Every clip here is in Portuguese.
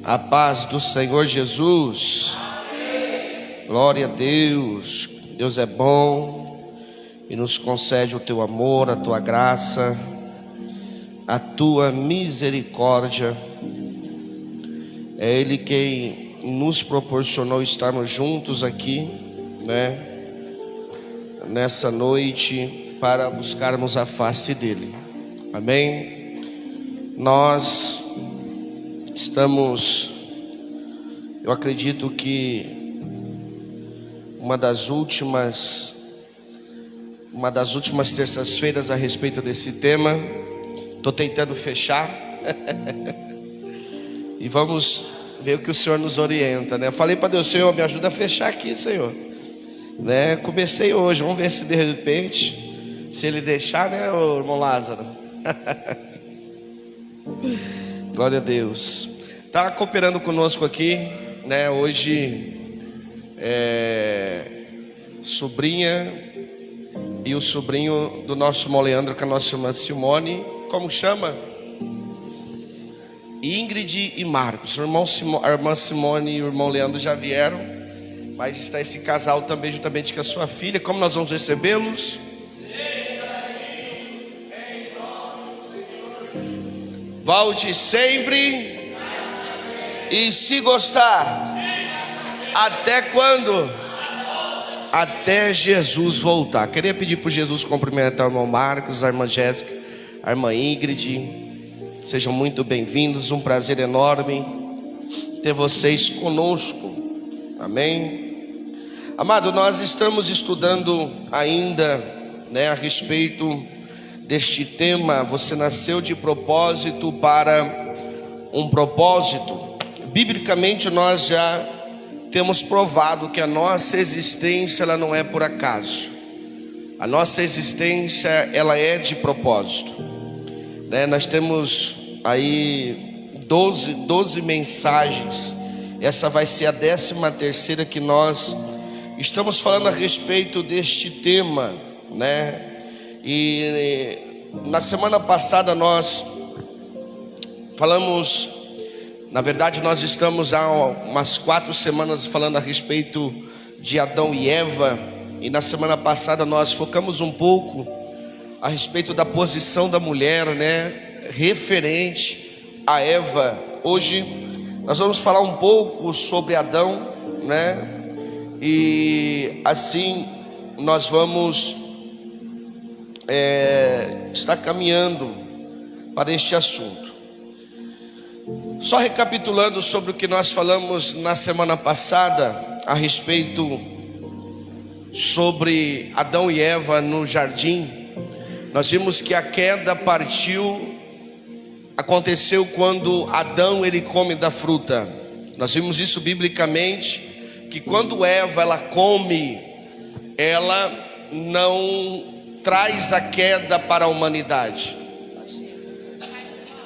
A paz do Senhor Jesus. Amém. Glória a Deus. Deus é bom e nos concede o teu amor, a tua graça, a tua misericórdia. É Ele quem nos proporcionou estarmos juntos aqui, nessa noite, para buscarmos a face dEle. Amém? Nós estamos, eu acredito que uma das últimas terças-feiras a respeito desse tema. Estou tentando fechar e vamos ver o que o Senhor nos orienta, Eu falei para Deus: Senhor, me ajuda a fechar aqui, Senhor, Comecei hoje, vamos ver se de repente, se Ele deixar, ô irmão Lázaro. Glória a Deus. Está cooperando conosco aqui, Hoje sobrinha e o sobrinho do nosso irmão Leandro com a nossa irmã Simone. Como chama? Ingrid e Marcos. A irmã Simone e o irmão Leandro já vieram, mas está esse casal também juntamente com a sua filha. Como nós vamos recebê-los? Volte sempre, e se gostar, até quando? Até Jesus voltar. Queria pedir para Jesus cumprimentar o irmão Marcos, a irmã Jéssica, a irmã Ingrid. Sejam muito bem-vindos, um prazer enorme ter vocês conosco. Amém? Amado, nós estamos estudando ainda, a respeito deste tema: você nasceu de propósito para um propósito. Biblicamente nós já temos provado que a nossa existência ela não é por acaso. A nossa existência ela é de propósito, Nós temos aí 12 mensagens. Essa vai ser a 13ª que nós estamos falando a respeito deste tema, E na semana passada nós falamos, na verdade nós estamos há umas 4 semanas falando a respeito de Adão e Eva. E na semana passada nós focamos um pouco a respeito da posição da mulher, referente a Eva. Hoje nós vamos falar um pouco sobre Adão, E assim nós vamos estar caminhando para este assunto. Só recapitulando sobre o que nós falamos na semana passada a respeito sobre Adão e Eva no jardim. Nós vimos que a queda aconteceu quando Adão ele come da fruta. Nós vimos isso biblicamente, que quando Eva ela come, ela não traz a queda para a humanidade,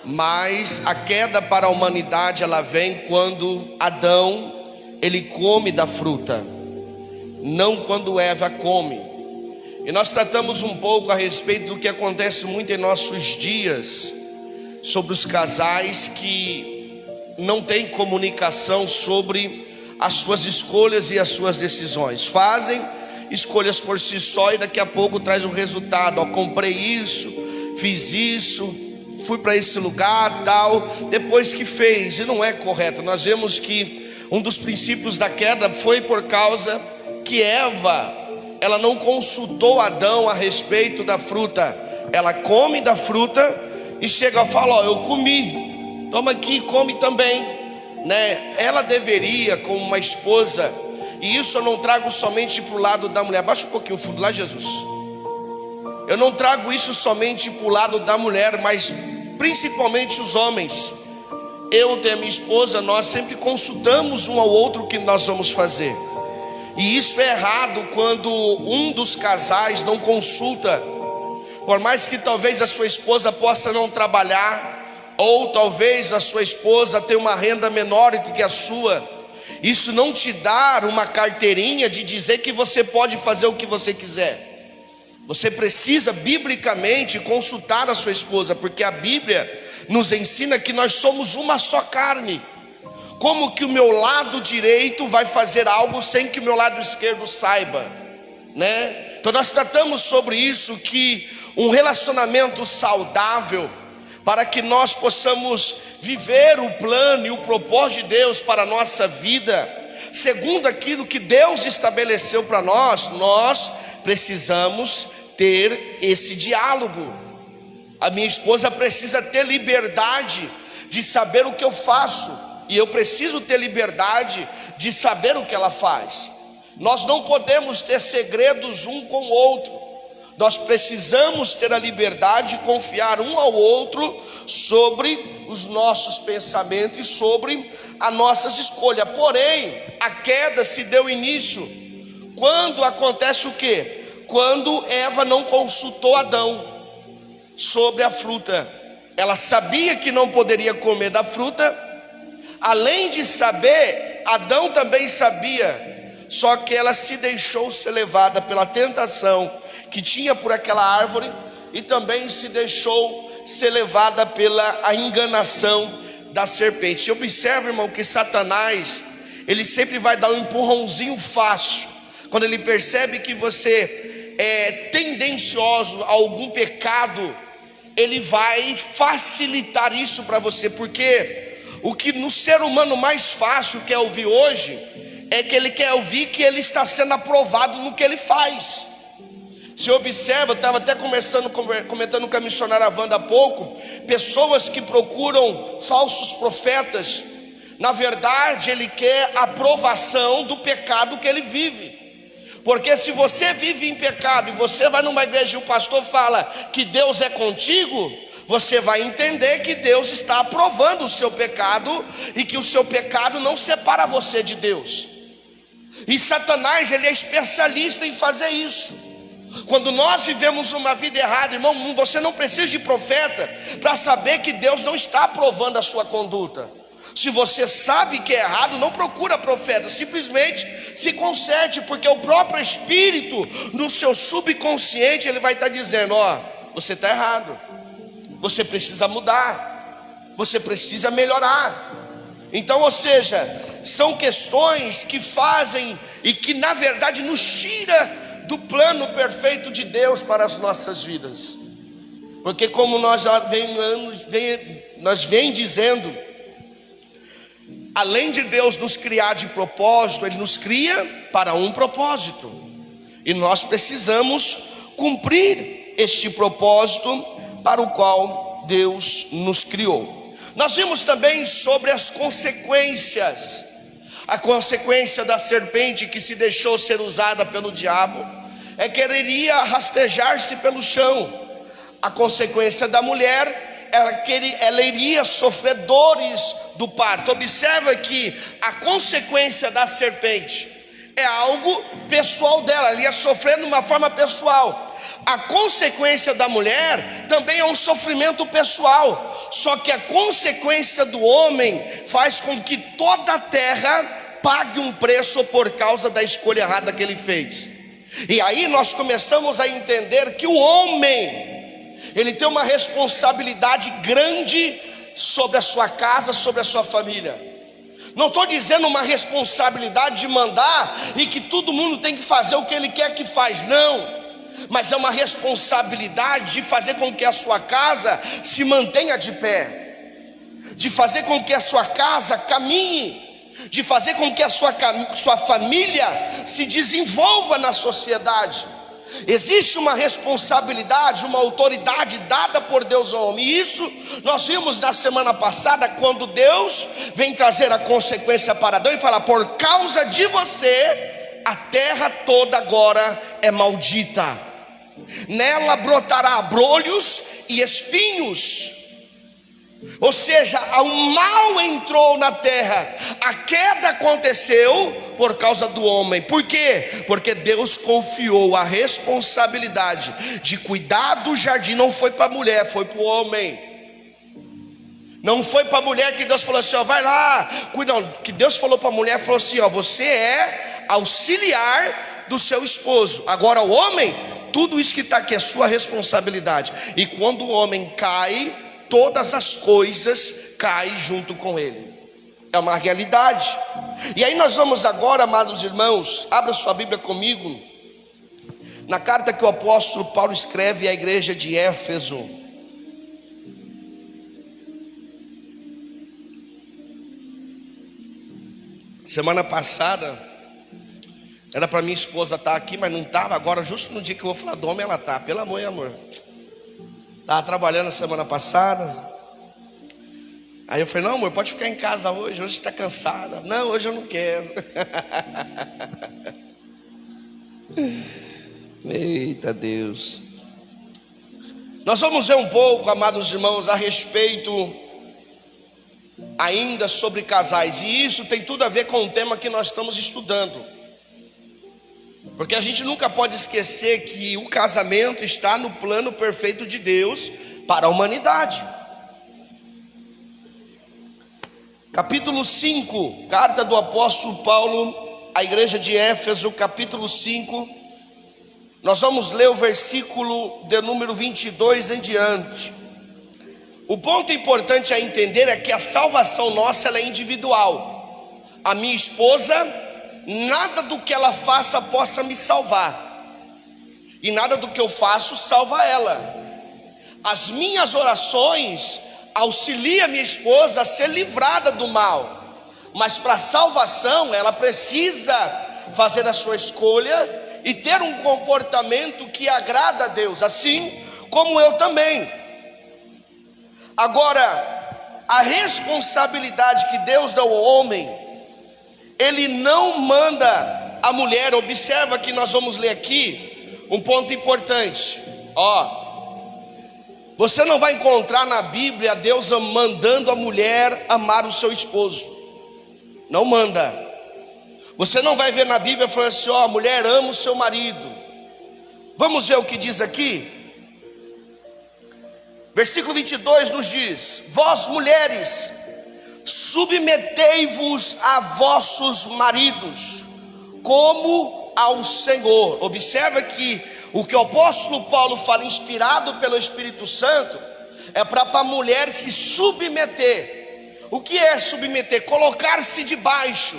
mas a queda para a humanidade ela vem quando Adão ele come da fruta, não quando Eva come. E nós tratamos um pouco a respeito do que acontece muito em nossos dias, sobre os casais que não têm comunicação sobre as suas escolhas e as suas decisões. Fazem escolhas por si só e daqui a pouco traz um resultado. Comprei isso, fiz isso, fui para esse lugar, tal, depois que fez, e não é correto. Nós vemos que um dos princípios da queda foi por causa que Eva ela não consultou Adão a respeito da fruta. Ela come da fruta e chega e fala: eu comi, toma aqui, come também, Ela deveria, como uma esposa, e isso eu não trago somente para o lado da mulher. Abaixa um pouquinho o fundo lá, Jesus. Eu não trago isso somente para o lado da mulher, mas principalmente os homens. Eu e a minha esposa, nós sempre consultamos um ao outro o que nós vamos fazer. E isso é errado quando um dos casais não consulta. Por mais que talvez a sua esposa possa não trabalhar, ou talvez a sua esposa tenha uma renda menor do que a sua, isso não te dá uma carteirinha de dizer que você pode fazer o que você quiser. Você precisa biblicamente consultar a sua esposa, porque a Bíblia nos ensina que nós somos uma só carne. como que o meu lado direito vai fazer algo sem que o meu lado esquerdo saiba, né? Então nós tratamos sobre isso, que um relacionamento saudável, para que nós possamos viver o plano e o propósito de Deus para a nossa vida, segundo aquilo que Deus estabeleceu para nós, nós precisamos ter esse diálogo. A minha esposa precisa ter liberdade de saber o que eu faço, e eu preciso ter liberdade de saber o que ela faz. Nós não podemos ter segredos um com o outro. Nós precisamos ter a liberdade de confiar um ao outro sobre os nossos pensamentos e sobre as nossas escolhas. Porém, a queda se deu início quando acontece o quê? Quando Eva não consultou Adão sobre a fruta. Ela sabia que não poderia comer da fruta. Além de saber, Adão também sabia, só que ela se deixou ser levada pela tentação que tinha por aquela árvore, e também se deixou ser levada pela a enganação da serpente. Observe, irmão, que Satanás, ele sempre vai dar um empurrãozinho fácil, quando ele percebe que você é tendencioso a algum pecado, ele vai facilitar isso para você, porque o que no ser humano mais fácil quer ouvir hoje, é que ele quer ouvir que ele está sendo aprovado no que ele faz. Se observa, eu estava até comentando com a missionária Wanda há pouco, pessoas que procuram falsos profetas, na verdade ele quer a aprovação do pecado que ele vive. Porque se você vive em pecado e você vai numa igreja e o pastor fala que Deus é contigo, você vai entender que Deus está aprovando o seu pecado, e que o seu pecado não separa você de Deus. E Satanás, ele é especialista em fazer isso. Quando nós vivemos uma vida errada, irmão, você não precisa de profeta para saber que Deus não está aprovando a sua conduta. Se você sabe que é errado, não procura profeta, simplesmente se conserte, porque o próprio Espírito no seu subconsciente, ele vai estar dizendo: ó, você está errado, você precisa mudar, você precisa melhorar. Então, ou seja, são questões que fazem e que na verdade nos tira do plano perfeito de Deus para as nossas vidas. Porque como nós já vem dizendo, além de Deus nos criar de propósito, Ele nos cria para um propósito, e nós precisamos cumprir este propósito para o qual Deus nos criou. Nós vimos também sobre as consequências. A consequência da serpente que se deixou ser usada pelo diabo é que ela iria rastejar-se pelo chão. A consequência da mulher, ela iria sofrer dores do parto. Observa que a consequência da serpente é algo pessoal dela, ela ia sofrer de uma forma pessoal. A consequência da mulher também é um sofrimento pessoal, só que a consequência do homem faz com que toda a terra pague um preço por causa da escolha errada que ele fez. E aí nós começamos a entender que o homem, ele tem uma responsabilidade grande sobre a sua casa, sobre a sua família. Não estou dizendo uma responsabilidade de mandar e que todo mundo tem que fazer o que ele quer que faz, não. Mas é uma responsabilidade de fazer com que a sua casa se mantenha de pé, de fazer com que a sua casa caminhe, de fazer com que a sua família se desenvolva na sociedade. Existe uma responsabilidade, uma autoridade dada por Deus ao homem. E isso nós vimos na semana passada, quando Deus vem trazer a consequência para Adão e fala: por causa de você, a terra toda agora é maldita, nela brotará abrolhos e espinhos. Ou seja, o mal entrou na terra, a queda aconteceu por causa do homem. Por quê? Porque Deus confiou a responsabilidade de cuidar do jardim, não foi para a mulher, foi para o homem. Não foi para a mulher que Deus falou assim: ó, vai lá, cuida. Não, que Deus falou para a mulher, falou assim: ó, você é auxiliar do seu esposo. Agora o homem, tudo isso que está aqui é sua responsabilidade. E quando o homem cai, todas as coisas caem junto com ele. É uma realidade. E aí nós vamos agora, amados irmãos, abra sua Bíblia comigo, na carta que o apóstolo Paulo escreve à igreja de Éfeso. Semana passada, era para minha esposa estar aqui, mas não estava. Agora, justo no dia que eu vou falar do homem, ela está. Pelo amor e amor. Estava trabalhando a semana passada. Aí eu falei, não amor, pode ficar em casa hoje está cansada. Não, hoje eu não quero. Eita Deus. Nós vamos ver um pouco, amados irmãos, a respeito ainda sobre casais. E isso tem tudo a ver com o tema que nós estamos estudando. Porque a gente nunca pode esquecer que o casamento está no plano perfeito de Deus para a humanidade. Capítulo 5, carta do apóstolo Paulo à igreja de Éfeso, capítulo 5. Nós vamos ler o versículo de número 22 em diante. O ponto importante a entender é que a salvação nossa ela é individual. A minha esposa, nada do que ela faça possa me salvar, e nada do que eu faço salva ela. As minhas orações auxilia minha esposa a ser livrada do mal, mas para a salvação ela precisa fazer a sua escolha e ter um comportamento que agrada a Deus, assim como eu também. Agora, a responsabilidade que Deus dá ao homem, Ele não manda a mulher. Observa que nós vamos ler aqui um ponto importante. Você não vai encontrar na Bíblia Deus mandando a mulher amar o seu esposo. Não manda. Você não vai ver na Bíblia falando assim, a mulher ama o seu marido. Vamos ver o que diz aqui. Versículo 22 nos diz: vós mulheres, submetei-vos a vossos maridos, como ao Senhor. Observa que o que o apóstolo Paulo fala, inspirado pelo Espírito Santo, é para a mulher se submeter. O que é submeter? Colocar-se debaixo.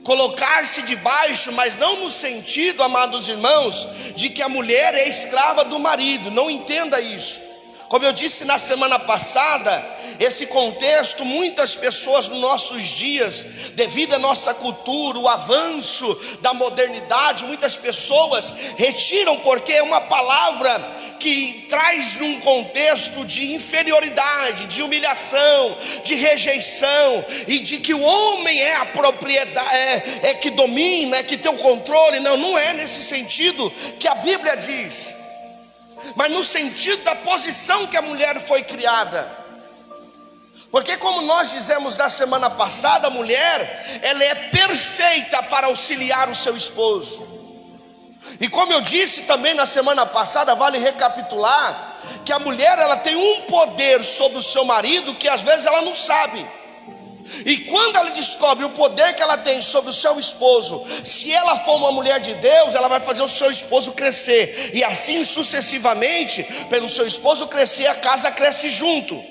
Colocar-se debaixo, mas não no sentido, amados irmãos, de que a mulher é escrava do marido. Não entenda isso. Como eu disse na semana passada, esse contexto, muitas pessoas nos nossos dias, devido à nossa cultura, o avanço da modernidade, muitas pessoas retiram, porque é uma palavra que traz num contexto de inferioridade, de humilhação, de rejeição, e de que o homem é a propriedade, é que domina, é que tem o controle. Não, não é nesse sentido que a Bíblia diz, mas no sentido da posição que a mulher foi criada. Porque como nós dizemos na semana passada, a mulher, ela é perfeita para auxiliar o seu esposo. E como eu disse também na semana passada, vale recapitular, que a mulher ela tem um poder sobre o seu marido que às vezes ela não sabe. E quando ela descobre o poder que ela tem sobre o seu esposo, se ela for uma mulher de Deus, ela vai fazer o seu esposo crescer, e assim sucessivamente, pelo seu esposo crescer, a casa cresce junto.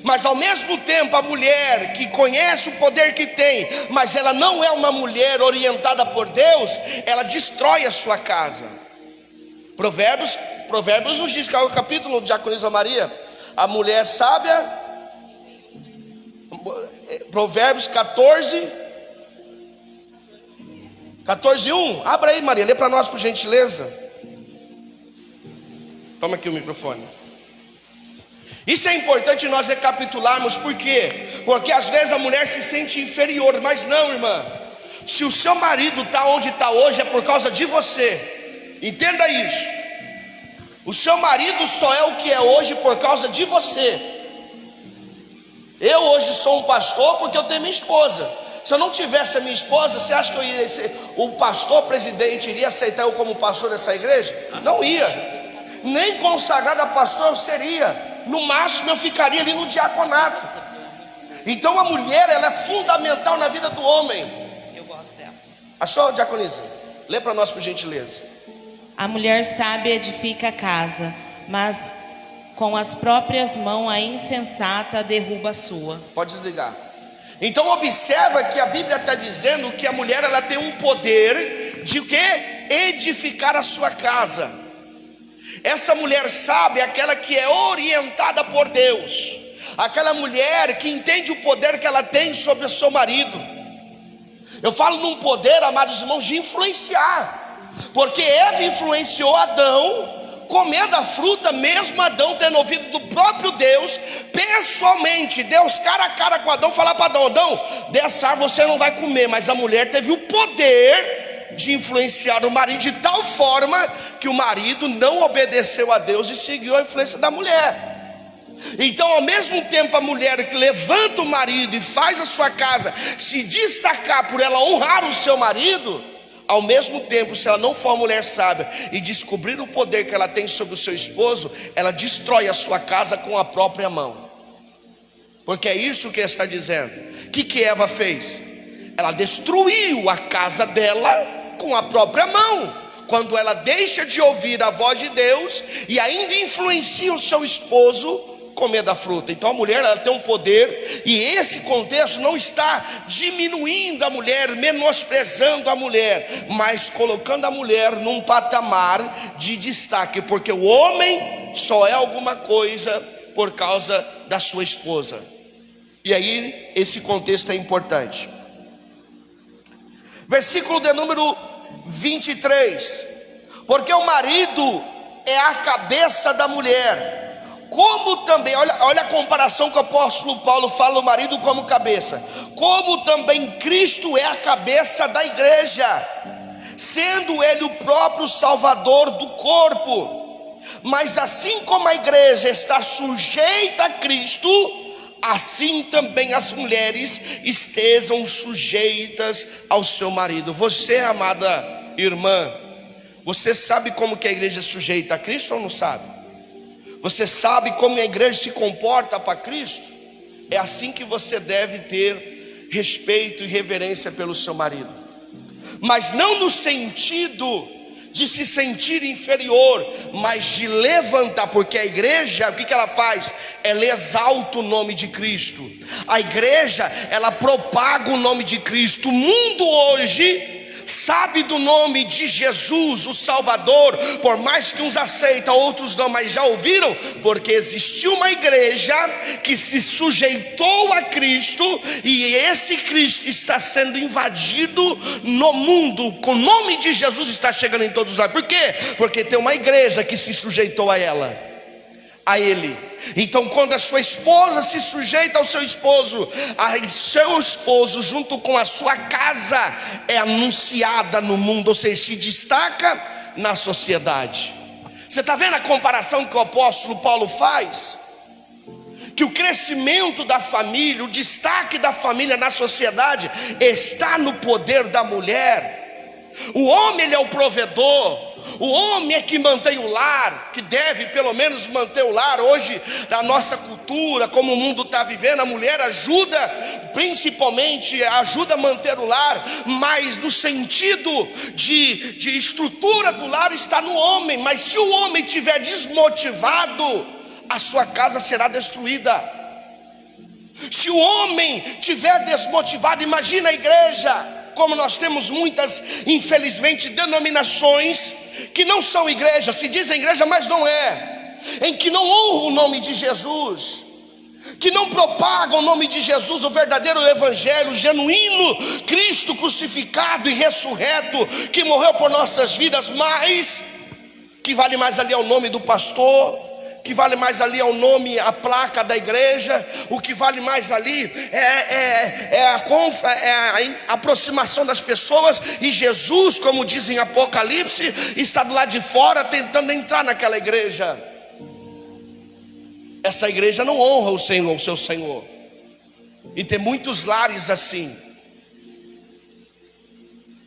Mas ao mesmo tempo, a mulher que conhece o poder que tem, mas ela não é uma mulher orientada por Deus, ela destrói a sua casa. Provérbios nos diz, que é o capítulo de Diaconisa Maria, a mulher sábia. Provérbios 14:1. Abra aí, Maria, lê para nós por gentileza. Toma aqui o microfone. Isso é importante nós recapitularmos. Por quê? Porque às vezes a mulher se sente inferior. Mas não, irmã, se o seu marido está onde está hoje, é por causa de você. Entenda isso. O seu marido só é o que é hoje por causa de você. Eu hoje sou um pastor porque eu tenho minha esposa. Se eu não tivesse a minha esposa, você acha que eu iria ser o pastor presidente, iria aceitar eu como pastor dessa igreja? Não ia. Nem consagrado a pastor eu seria. No máximo eu ficaria ali no diaconato. Então a mulher, ela é fundamental na vida do homem. Eu gosto dela. Achou, diaconisa? Lê para nós por gentileza. A mulher sábia edifica a casa, mas com as próprias mãos a insensata derruba a sua. Pode desligar. Então observa que a Bíblia está dizendo que a mulher ela tem um poder de o quê? Edificar a sua casa. Essa mulher sábia é aquela que é orientada por Deus, aquela mulher que entende o poder que ela tem sobre o seu marido. Eu falo num poder, amados irmãos, de influenciar, porque Eva influenciou Adão comendo a fruta, mesmo Adão tendo ouvido do próprio Deus, pessoalmente, Deus cara a cara com Adão, falar para Adão: Adão, dessa árvore você não vai comer. Mas a mulher teve o poder de influenciar o marido de tal forma que o marido não obedeceu a Deus e seguiu a influência da mulher. Então, ao mesmo tempo, a mulher que levanta o marido e faz a sua casa se destacar por ela honrar o seu marido, ao mesmo tempo, se ela não for uma mulher sábia e descobrir o poder que ela tem sobre o seu esposo, ela destrói a sua casa com a própria mão. Porque é isso que ele está dizendo. O que Eva fez? Ela destruiu a casa dela com a própria mão, quando ela deixa de ouvir a voz de Deus e ainda influencia o seu esposo comer da fruta. Então a mulher ela tem um poder, e esse contexto não está diminuindo a mulher, menosprezando a mulher, mas colocando a mulher num patamar de destaque, porque o homem só é alguma coisa por causa da sua esposa. E aí esse contexto é importante. Versículo de número 23: porque o marido é a cabeça da mulher, como também, olha a comparação que o apóstolo Paulo fala, o marido como cabeça, como também Cristo é a cabeça da igreja, sendo ele o próprio salvador do corpo. Mas assim como a igreja está sujeita a Cristo, assim também as mulheres estejam sujeitas ao seu marido. Você, amada irmã, você sabe como que a igreja é sujeita a Cristo ou não sabe? Você sabe como a igreja se comporta para Cristo? É assim que você deve ter respeito e reverência pelo seu marido, mas não no sentido de se sentir inferior, mas de levantar, porque a igreja, o que ela faz? Ela exalta o nome de Cristo. A igreja, ela propaga o nome de Cristo. O mundo hoje sabe do nome de Jesus, o Salvador, por mais que uns aceitam, outros não, mas já ouviram? Porque existiu uma igreja que se sujeitou a Cristo, e esse Cristo está sendo invadido no mundo, com o nome de Jesus está chegando em todos os lados. Por quê? Porque tem uma igreja que se sujeitou a ele. Então, quando a sua esposa se sujeita ao seu esposo, a seu esposo junto com a sua casa é anunciada no mundo, ou seja, se destaca na sociedade. Você está vendo a comparação que o apóstolo Paulo faz? Que o crescimento da família, o destaque da família na sociedade está no poder da mulher. O homem ele é o provedor, o homem é que mantém o lar, que deve pelo menos manter o lar. Hoje, na nossa cultura, como o mundo está vivendo, a mulher ajuda, principalmente ajuda a manter o lar, mas no sentido de estrutura do lar está no homem. Mas se o homem estiver desmotivado, a sua casa será destruída. Se o homem estiver desmotivado, imagina a igreja. Como nós temos muitas, infelizmente, denominações que não são igreja, se dizem igreja, mas não é, em que não honram o nome de Jesus, que não propagam o nome de Jesus, o verdadeiro evangelho, o genuíno Cristo crucificado e ressurreto, que morreu por nossas vidas, mas que vale mais ali é o nome do pastor, que vale mais ali é o nome, a placa da igreja. O que vale mais ali é a aproximação das pessoas. E Jesus, como diz em Apocalipse, está do lado de fora tentando entrar naquela igreja. Essa igreja não honra o Senhor, o seu Senhor. E tem muitos lares assim.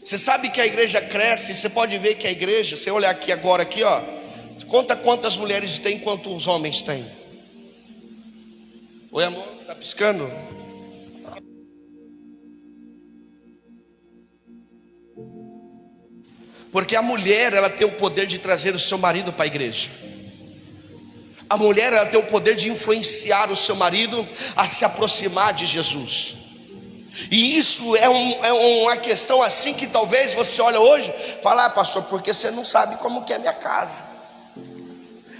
Você sabe que a igreja cresce. Você pode ver que a igreja, você olhar aqui agora aqui, ó, conta quantas mulheres tem, quantos homens tem. Oi, amor, tá piscando? Porque a mulher, ela tem o poder de trazer o seu marido para a igreja. A mulher, ela tem o poder de influenciar o seu marido a se aproximar de Jesus. E isso é uma questão assim que talvez você olha hoje e fala: pastor, porque você não sabe como que é minha casa.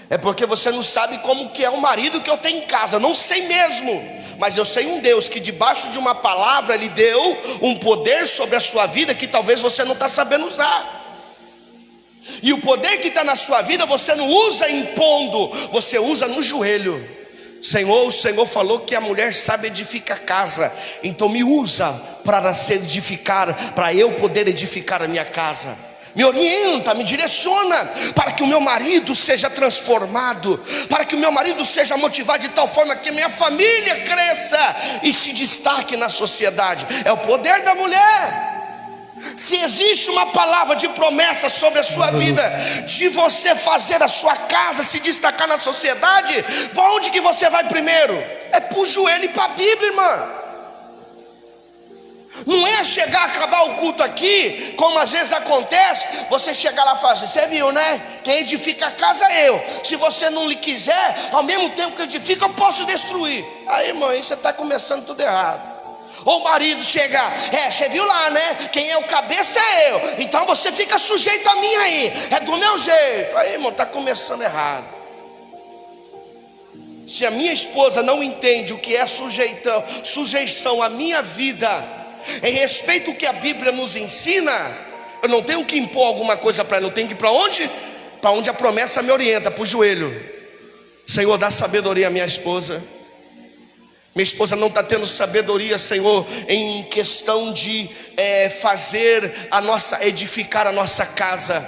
É porque você não sabe como que é o marido que eu tenho em casa. Eu não sei mesmo, mas eu sei um Deus que debaixo de uma palavra Ele deu um poder sobre a sua vida que talvez você não está sabendo usar. E o poder que está na sua vida você não usa impondo, você usa no joelho. Senhor, o Senhor falou que a mulher sabe edificar casa, então me usa para se edificar, para eu poder edificar a minha casa. Me orienta, me direciona, para que o meu marido seja transformado, para que o meu marido seja motivado de tal forma que minha família cresça e se destaque na sociedade. É o poder da mulher. Se existe uma palavra de promessa sobre a sua vida, de você fazer a sua casa se destacar na sociedade, para onde que você vai primeiro? É para o joelho e para a Bíblia, irmã. Não é chegar, acabar o culto aqui, como às vezes acontece, você chegar lá e falar assim: você viu, né? Quem edifica a casa é eu. Se você não lhe quiser, ao mesmo tempo que edifica, eu posso destruir. Aí, irmão, aí você está começando tudo errado. Ou o marido chegar: você viu lá, né? Quem é o cabeça é eu, então você fica sujeito a mim aí, é do meu jeito. Aí, irmão, está começando errado. Se a minha esposa não entende o que é sujeição à minha vida, em respeito ao que a Bíblia nos ensina, eu não tenho que impor alguma coisa para ela. Eu tenho que ir para onde? Para onde a promessa me orienta, para o joelho. Senhor, dá sabedoria à minha esposa. Minha esposa não está tendo sabedoria, Senhor, em questão de edificar a nossa casa.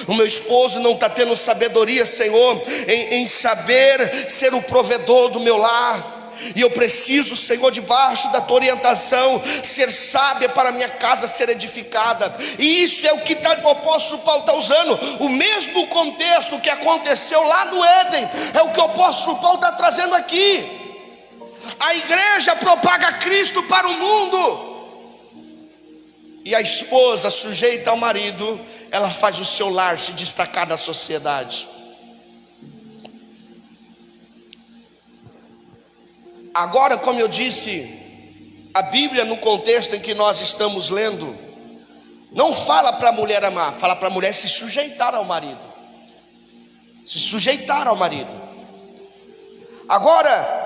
O meu esposo não está tendo sabedoria, Senhor, em saber ser o provedor do meu lar. E eu preciso, Senhor, debaixo da tua orientação, ser sábia para a minha casa ser edificada. E isso é o que o apóstolo Paulo está usando. O mesmo contexto que aconteceu lá no Éden, é o que o apóstolo Paulo está trazendo aqui. A igreja propaga Cristo para o mundo, e a esposa sujeita ao marido, ela faz o seu lar se destacar da sociedade. Agora, como eu disse, a Bíblia, no contexto em que nós estamos lendo, não fala para a mulher amar, fala para a mulher se sujeitar ao marido. Se sujeitar ao marido. Agora,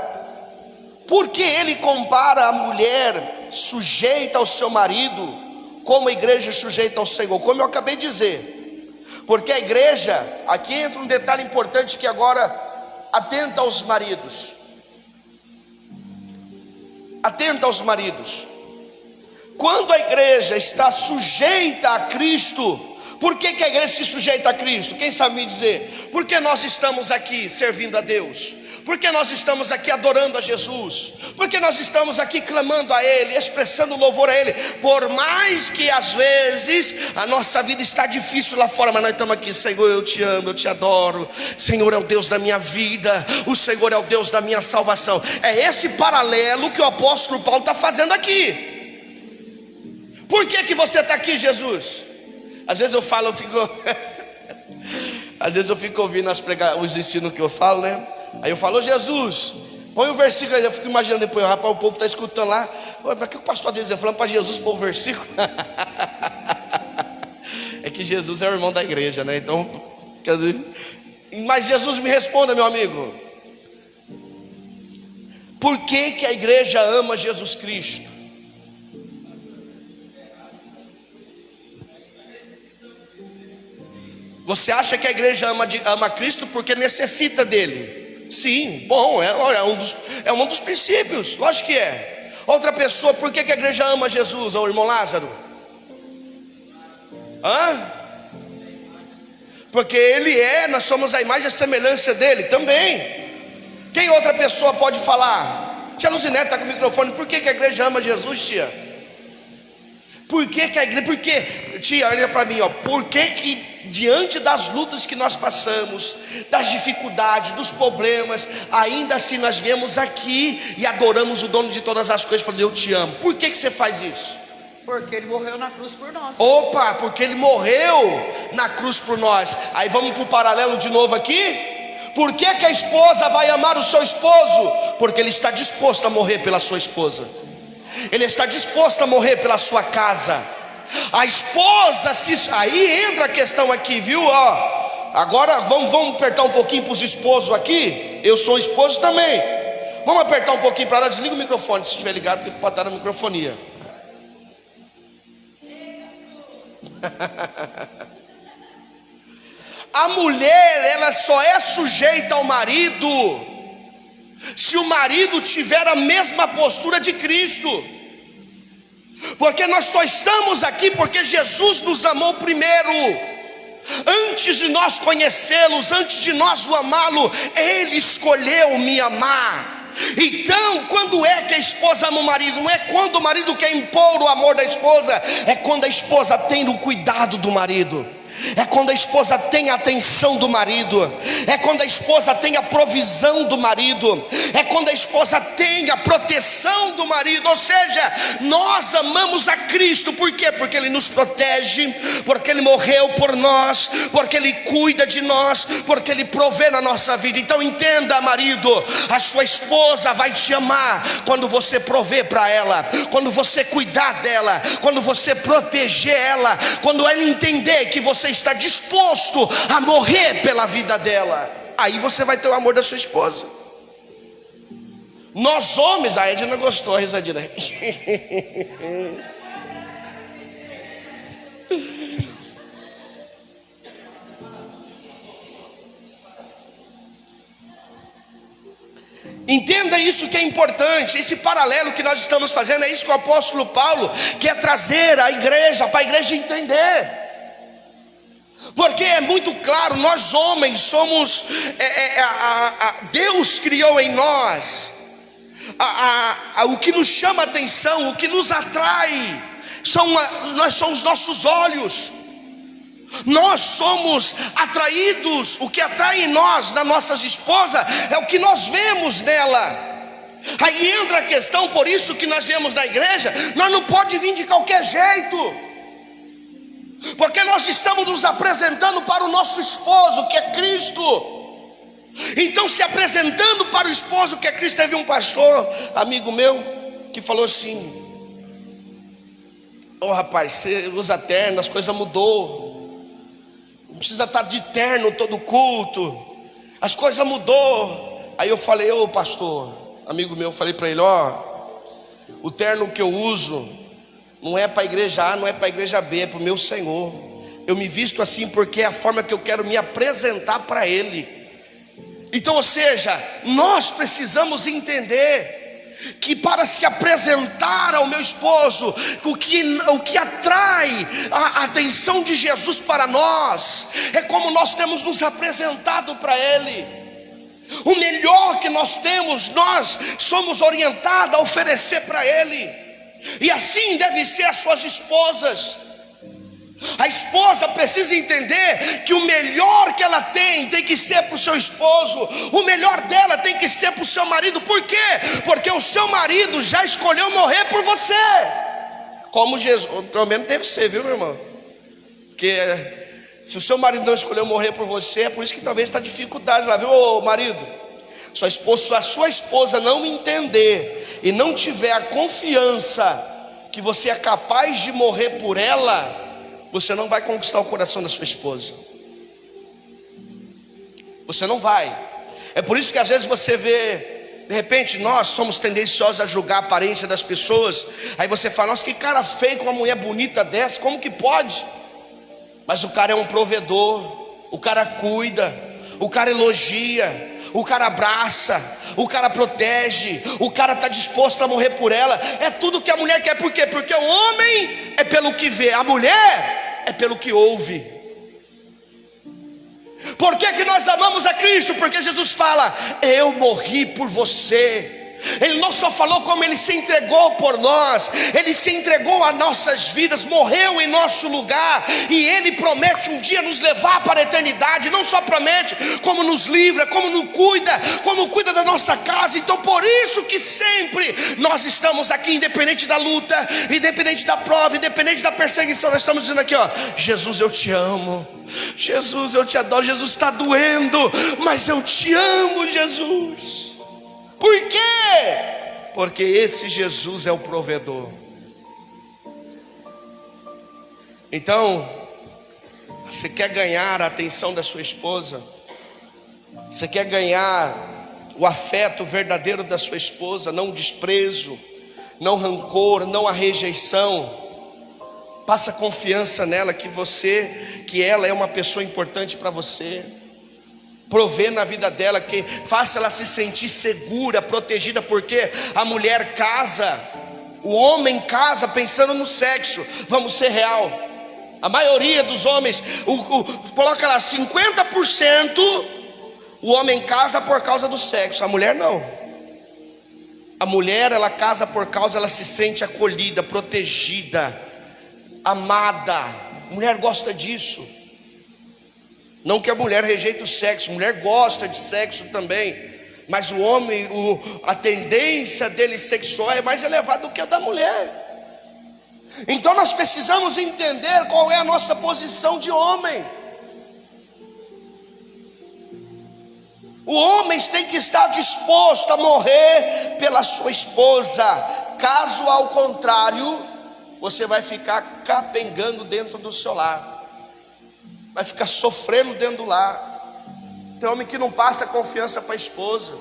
por que ele compara a mulher sujeita ao seu marido como a igreja sujeita ao Senhor? Como eu acabei de dizer, porque a igreja, aqui entra um detalhe importante que agora atenta aos maridos. Atenta aos maridos. Quando a igreja está sujeita a Cristo, por que a igreja se sujeita a Cristo? Quem sabe me dizer? Porque nós estamos aqui servindo a Deus, porque nós estamos aqui adorando a Jesus, porque nós estamos aqui clamando a Ele, expressando louvor a Ele. Por mais que às vezes a nossa vida está difícil lá fora, mas nós estamos aqui: Senhor, eu te amo, eu te adoro. Senhor é o Deus da minha vida, o Senhor é o Deus da minha salvação. É esse paralelo que o apóstolo Paulo está fazendo aqui. Por que você está aqui, Jesus? Às vezes eu falo, às vezes eu fico ouvindo os ensinos que eu falo, né? Aí eu falo: Jesus, põe o versículo aí. Eu fico imaginando depois: rapaz, o povo está escutando lá. Para que o pastor está dizendo? Falando para Jesus pôr o versículo. É que Jesus é o irmão da igreja, né? Então, mas Jesus me responda, meu amigo: por que a igreja ama Jesus Cristo? Você acha que a igreja ama Cristo porque necessita dele? Sim, bom, é um dos princípios, lógico que é. Outra pessoa: por que a igreja ama Jesus, o irmão Lázaro? Porque nós somos a imagem e a semelhança dele também. Quem outra pessoa pode falar? Tia Luzinete está com o microfone. Por que a igreja ama Jesus, tia? Por que a igreja? Porque, tia, olha para mim, por que diante das lutas que nós passamos, das dificuldades, dos problemas, ainda assim nós viemos aqui e adoramos o dono de todas as coisas, falando: eu te amo? Por que você faz isso? Porque ele morreu na cruz por nós. Opa, porque ele morreu na cruz por nós. Aí vamos para o paralelo de novo aqui. Por que que a esposa vai amar o seu esposo? Porque ele está disposto a morrer pela sua esposa. Ele está disposto a morrer pela sua casa. A esposa, aí entra a questão aqui, viu? Agora vamos apertar um pouquinho para os esposos aqui. Eu sou esposo também. Vamos apertar um pouquinho para lá. Desliga o microfone se estiver ligado, porque pode estar na microfonia. A mulher, ela só é sujeita ao marido se o marido tiver a mesma postura de Cristo. Porque nós só estamos aqui porque Jesus nos amou primeiro. Antes de nós conhecê-los, antes de nós o amá-lo, Ele escolheu me amar. Então, quando é que a esposa ama o marido? Não é quando o marido quer impor o amor da esposa, é quando a esposa tem o cuidado do marido, é quando a esposa tem a atenção do marido, é quando a esposa tem a provisão do marido, é quando a esposa tem a proteção do marido. Ou seja, nós amamos a Cristo. Por quê? Porque Ele nos protege, porque Ele morreu por nós, porque Ele cuida de nós, porque Ele provê na nossa vida. Então entenda, marido, a sua esposa vai te amar quando você prover para ela, quando você cuidar dela, quando você proteger ela, quando ela entender que você está disposto a morrer pela vida dela. Aí você vai ter o amor da sua esposa. Nós homens, a Edna gostou, a risadinha. Entenda isso que é importante. Esse paralelo que nós estamos fazendo, é isso que o apóstolo Paulo quer trazer à igreja, para a igreja entender. Porque é muito claro, nós homens somos, Deus criou em nós, o que nos chama a atenção, o que nos atrai, nós somos os nossos olhos. Nós somos atraídos, o que atrai em nós, nas nossas esposas, é o que nós vemos nela. Aí entra a questão, por isso que nós viemos da igreja, nós não pode vir de qualquer jeito. Porque nós estamos nos apresentando para o nosso esposo, que é Cristo. Então, se apresentando para o esposo, que é Cristo, teve um pastor, amigo meu, que falou assim: rapaz, você usa terno, as coisas mudou. Não precisa estar de terno todo culto, as coisas mudou. Aí eu falei: pastor, amigo meu, eu falei para ele: o terno que eu uso não é para a igreja A, não é para a igreja B, é para o meu Senhor. Eu me visto assim porque é a forma que eu quero me apresentar para Ele. Então, ou seja, nós precisamos entender que para se apresentar ao meu esposo, o que atrai a atenção de Jesus para nós, é como nós temos nos apresentado para Ele. O melhor que nós temos, nós somos orientados a oferecer para Ele. E assim deve ser as suas esposas. A esposa precisa entender que o melhor que ela tem que ser para o seu esposo. O melhor dela tem que ser para o seu marido. Por quê? Porque o seu marido já escolheu morrer por você. Como Jesus, pelo menos deve ser, viu, meu irmão? Porque se o seu marido não escolheu morrer por você, é por isso que talvez está dificuldade lá, viu, marido? Se a sua esposa não entender e não tiver a confiança que você é capaz de morrer por ela, você não vai conquistar o coração da sua esposa. Você não vai. É por isso que às vezes você vê, de repente, nós somos tendenciosos a julgar a aparência das pessoas. Aí você fala: nossa, que cara feio com uma mulher bonita dessa, como que pode? Mas o cara é um provedor, o cara cuida, o cara elogia, o cara abraça, o cara protege, o cara está disposto a morrer por ela. É tudo que a mulher quer. Por quê? Porque o homem é pelo que vê, a mulher é pelo que ouve. Por que nós amamos a Cristo? Porque Jesus fala: eu morri por você. Ele não só falou como Ele se entregou por nós, Ele se entregou a nossas vidas, morreu em nosso lugar, e Ele promete um dia nos levar para a eternidade. Não só promete, como nos livra, como cuida da nossa casa. Então por isso que sempre nós estamos aqui, independente da luta, independente da prova, independente da perseguição, nós estamos dizendo aqui, ó: Jesus, eu te amo, Jesus, eu te adoro. Jesus, está doendo, mas eu te amo, Jesus. Por quê? Porque esse Jesus é o provedor. Então, você quer ganhar a atenção da sua esposa? Você quer ganhar o afeto verdadeiro da sua esposa? Não o desprezo, não o rancor, não a rejeição. Passa confiança nela, que ela é uma pessoa importante para você. Provê na vida dela, que faça ela se sentir segura, protegida, porque a mulher casa, o homem casa pensando no sexo. Vamos ser real, a maioria dos homens, coloca lá 50%, o homem casa por causa do sexo, a mulher não. A mulher, ela casa por causa, ela se sente acolhida, protegida, amada. A mulher gosta disso. Não que a mulher rejeite o sexo, a mulher gosta de sexo também, mas o homem, a tendência dele sexual é mais elevada do que a da mulher. Então nós precisamos entender qual é a nossa posição de homem. O homem tem que estar disposto a morrer pela sua esposa. Caso ao contrário, você vai ficar capengando dentro do seu lar, vai ficar sofrendo dentro do lar. Tem homem que não passa confiança para a esposa.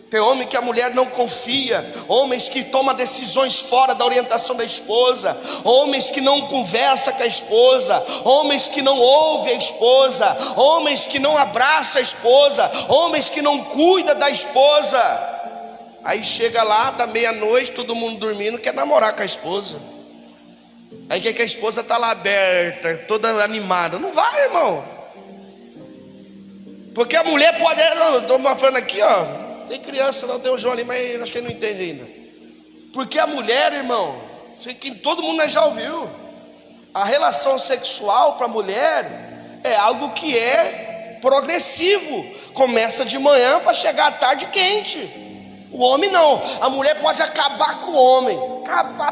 Tem homem que a mulher não confia. Homens que tomam decisões fora da orientação da esposa. Homens que não conversam com a esposa. Homens que não ouvem a esposa. Homens que não abraçam a esposa. Homens que não cuidam da esposa. Aí chega lá, da meia-noite, todo mundo dormindo, quer namorar com a esposa. Aí quer que a esposa está lá aberta, toda animada. Não vai, irmão. Porque a mulher pode... Estou falando aqui, ó. Tem criança, não, tem o João ali, mas acho que ele não entende ainda. Porque a mulher, irmão, sei que todo mundo já ouviu, a relação sexual para a mulher é algo que é progressivo. Começa de manhã para chegar à tarde quente. O homem não. A mulher pode acabar com o homem,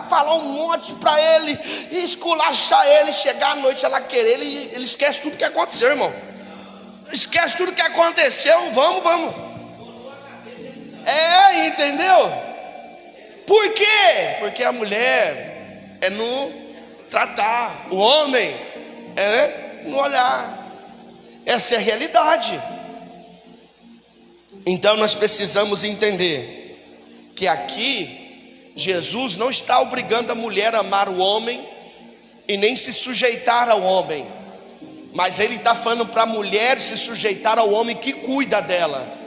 falar um monte para ele, esculachar ele, chegar à noite ela querer, ele esquece tudo que aconteceu, irmão. Esquece tudo que aconteceu. Vamos. Entendeu? Por quê? Porque a mulher é no tratar, o homem é no olhar. Essa é a realidade. Então nós precisamos entender que aqui Jesus não está obrigando a mulher a amar o homem e nem se sujeitar ao homem, mas Ele está falando para a mulher se sujeitar ao homem que cuida dela,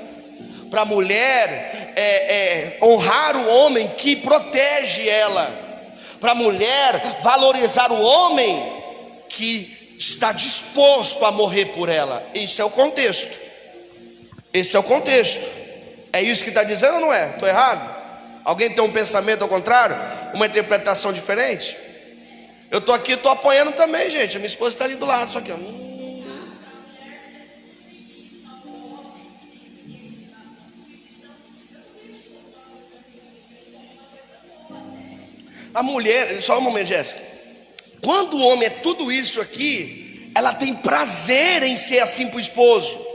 para a mulher honrar o homem que protege ela, para a mulher valorizar o homem que está disposto a morrer por ela. Esse é o contexto. Esse é o contexto. É isso que está dizendo ou não é? Estou errado? Alguém tem um pensamento ao contrário? Uma interpretação diferente? Eu estou aqui, estou apoiando também, gente. A minha esposa está ali do lado, só que a mulher, só um momento, Jéssica. Quando o homem é tudo isso aqui, ela tem prazer em ser assim para o esposo.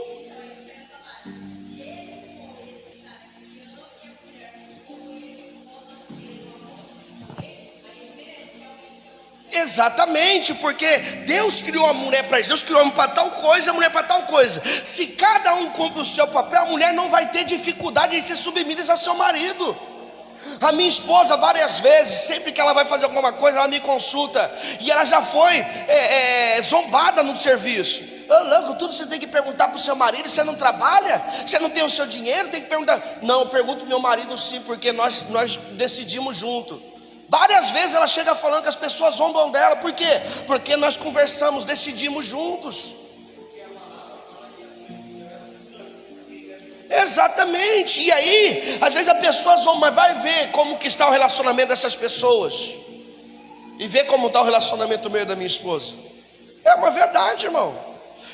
Exatamente, porque Deus criou a mulher para isso. Deus criou o homem para tal coisa, a mulher para tal coisa. Se cada um cumpre o seu papel, a mulher não vai ter dificuldade em ser submissa a seu marido. A minha esposa, várias vezes, sempre que ela vai fazer alguma coisa, ela me consulta. E ela já foi zombada no serviço. Louco, tudo você tem que perguntar para o seu marido. Você não trabalha? Você não tem o seu dinheiro? Tem que perguntar. Não, eu pergunto para o meu marido sim, porque nós decidimos junto. Várias vezes ela chega falando que as pessoas zombam dela. Por quê? Porque nós conversamos, decidimos juntos. Exatamente. E aí, às vezes a pessoa mas vai ver como que está o relacionamento dessas pessoas e ver como está o relacionamento meu e da minha esposa. É uma verdade, irmão.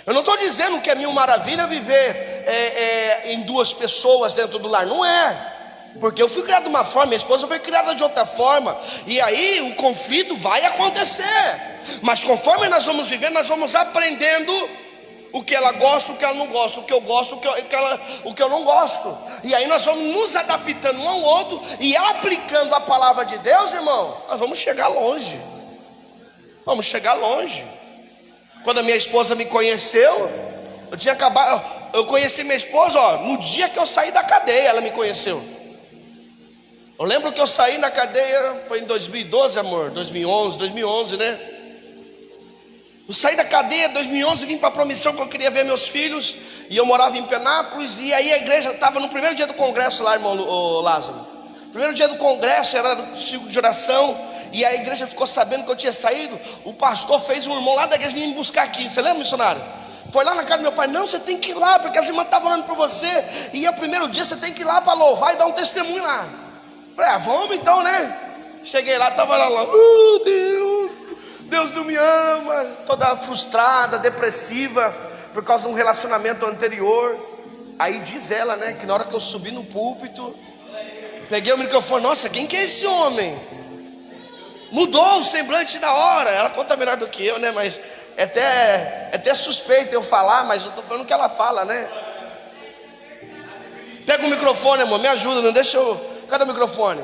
Eu não estou dizendo que é mil maravilha viver em duas pessoas dentro do lar. Não é. Porque eu fui criado de uma forma, minha esposa foi criada de outra forma. E aí o conflito vai acontecer. Mas conforme nós vamos vivendo, nós vamos aprendendo o que ela gosta, o que ela não gosta, o que eu gosto, o que eu não gosto. E aí nós vamos nos adaptando um ao outro e aplicando a palavra de Deus, irmão. Nós vamos chegar longe. Vamos chegar longe. Quando a minha esposa me conheceu, eu conheci minha esposa, no dia que eu saí da cadeia, ela me conheceu. Eu lembro que eu saí na cadeia, foi em 2012, amor, 2011, né? Eu saí da cadeia em 2011, vim para a Promissão, que eu queria ver meus filhos, e eu morava em Penápolis, e aí a igreja estava no primeiro dia do congresso lá, irmão Lázaro. Primeiro dia do congresso, era do ciclo de oração, e a igreja ficou sabendo que eu tinha saído. O pastor fez um irmão lá da igreja vir me buscar aqui, você lembra, missionário? Foi lá na casa do meu pai, não, você tem que ir lá, porque as irmãs estavam orando por você, e é o primeiro dia, você tem que ir lá para louvar e dar um testemunho lá. Falei, vamos então, né? Cheguei lá, estava lá, Deus não me ama, toda frustrada, depressiva, por causa de um relacionamento anterior. Aí diz ela, né, que na hora que eu subi no púlpito, peguei o microfone, nossa, quem que é esse homem? Mudou o semblante na hora. Ela conta melhor do que eu, né, mas é até suspeito eu falar, mas eu estou falando o que ela fala, né? Pega o microfone, amor, me ajuda, não deixa eu... Cadê o microfone?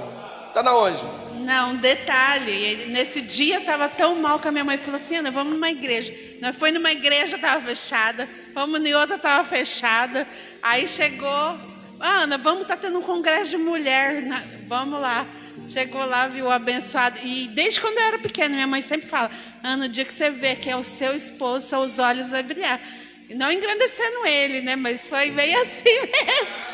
Tá na onde? Não, detalhe, nesse dia eu estava tão mal que a minha mãe falou assim, Ana, vamos numa igreja. Nós foi numa igreja, estava fechada, vamos em outra, estava fechada. Aí chegou, Ana, vamos, tá tendo um congresso de mulher, vamos lá. Chegou lá, viu o abençoado. E desde quando eu era pequena, minha mãe sempre fala, Ana, o dia que você vê que é o seu esposo, seus olhos vão brilhar. E não engrandecendo ele, né, mas foi bem assim mesmo.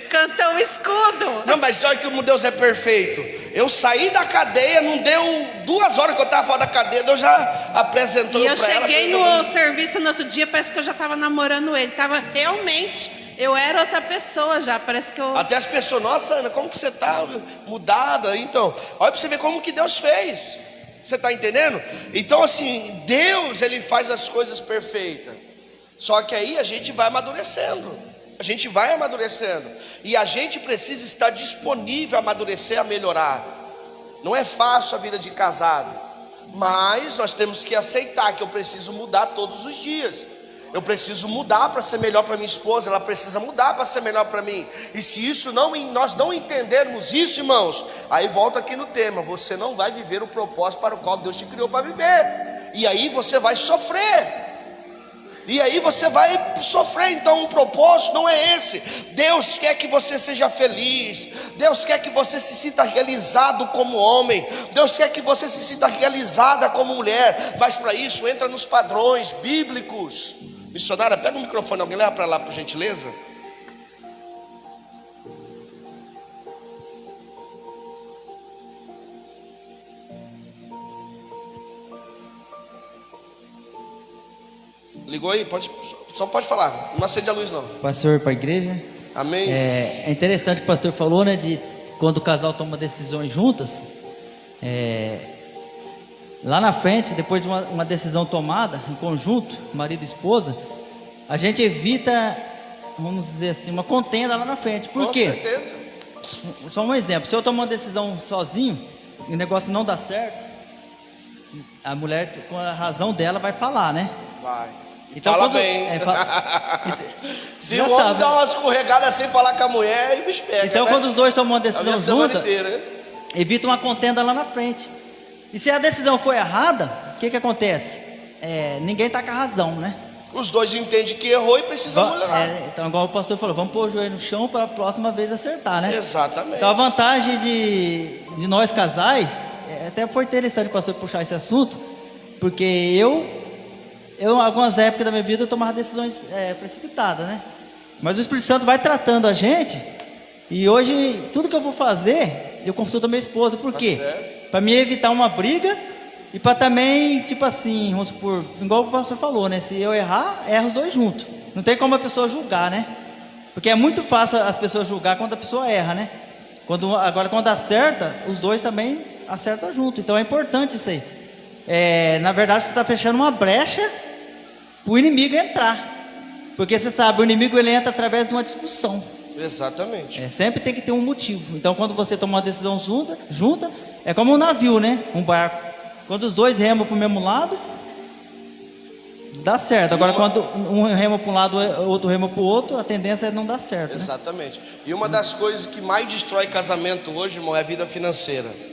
Cantou o escudo. Não, mas olha como Deus é perfeito. Eu saí da cadeia, não deu 2 horas que eu estava fora da cadeia, Deus já apresentou para ela. E eu cheguei no serviço no outro dia, parece que eu já estava namorando ele. Tava realmente, eu era outra pessoa já, parece que eu... Até as pessoas, nossa Ana, como que você está mudada? Então, olha para você ver como que Deus fez. Você está entendendo? Então assim, Deus, Ele faz as coisas perfeitas. Só que aí a gente vai amadurecendo. A gente vai amadurecendo. E a gente precisa estar disponível a amadurecer, a melhorar. Não é fácil a vida de casado. Mas nós temos que aceitar que eu preciso mudar todos os dias. Eu preciso mudar para ser melhor para minha esposa. Ela precisa mudar para ser melhor para mim. E se isso nós não entendermos isso, irmãos, aí volta aqui no tema. Você não vai viver o propósito para o qual Deus te criou para viver. E aí você vai sofrer. E aí você vai sofrer. Então o propósito não é esse. Deus quer que você seja feliz. Deus quer que você se sinta realizado como homem. Deus quer que você se sinta realizada como mulher. Mas para isso entra nos padrões bíblicos. Missionária, pega o microfone, alguém leva para lá por gentileza. Ligou aí? Só pode falar, não acende a luz não. Pastor, para a igreja. Amém. É interessante o que o pastor falou, né? De quando o casal toma decisões juntas. Lá na frente, depois de uma decisão tomada em conjunto, marido e esposa, a gente evita, vamos dizer assim, uma contenda lá na frente. Por quê? Com certeza. Só um exemplo, se eu tomar uma decisão sozinho e o negócio não dá certo, a mulher, com a razão dela, vai falar, né? Vai. Então, fala bem. Se o homem dá uma escorregada sem falar com a mulher, aí bicho pega. Então, né? Quando os dois tomam uma decisão junta, né? evita uma contenda lá na frente. E se a decisão for errada, o que acontece? Ninguém está com a razão, né? Os dois entendem que errou e precisam melhorar. Então, igual o pastor falou, vamos pôr o joelho no chão para a próxima vez acertar, né? Exatamente. Então, a vantagem de nós casais, até foi interessante o pastor puxar esse assunto, porque eu algumas épocas da minha vida, eu tomava decisões precipitadas, né? Mas o Espírito Santo vai tratando a gente, e hoje, tudo que eu vou fazer, eu consulto a minha esposa. Por quê? Para me evitar uma briga, e para também, tipo assim, vamos supor, igual o pastor falou, né? Se eu errar, erro os dois juntos. Não tem como a pessoa julgar, né? Porque é muito fácil as pessoas julgar quando a pessoa erra, né? Agora, quando acerta, os dois também acertam junto. Então é importante isso aí. Na verdade, você está fechando uma brecha para o inimigo entrar. Porque você sabe, o inimigo ele entra através de uma discussão. Exatamente. Sempre tem que ter um motivo. Então, quando você toma uma decisão junta, é como um navio, né? Um barco. Quando os dois remam para o mesmo lado, dá certo. Agora, quando um rema para um lado, o outro rema para o outro, a tendência é não dar certo. Exatamente. Né? E uma das coisas que mais destrói casamento hoje, irmão, é a vida financeira.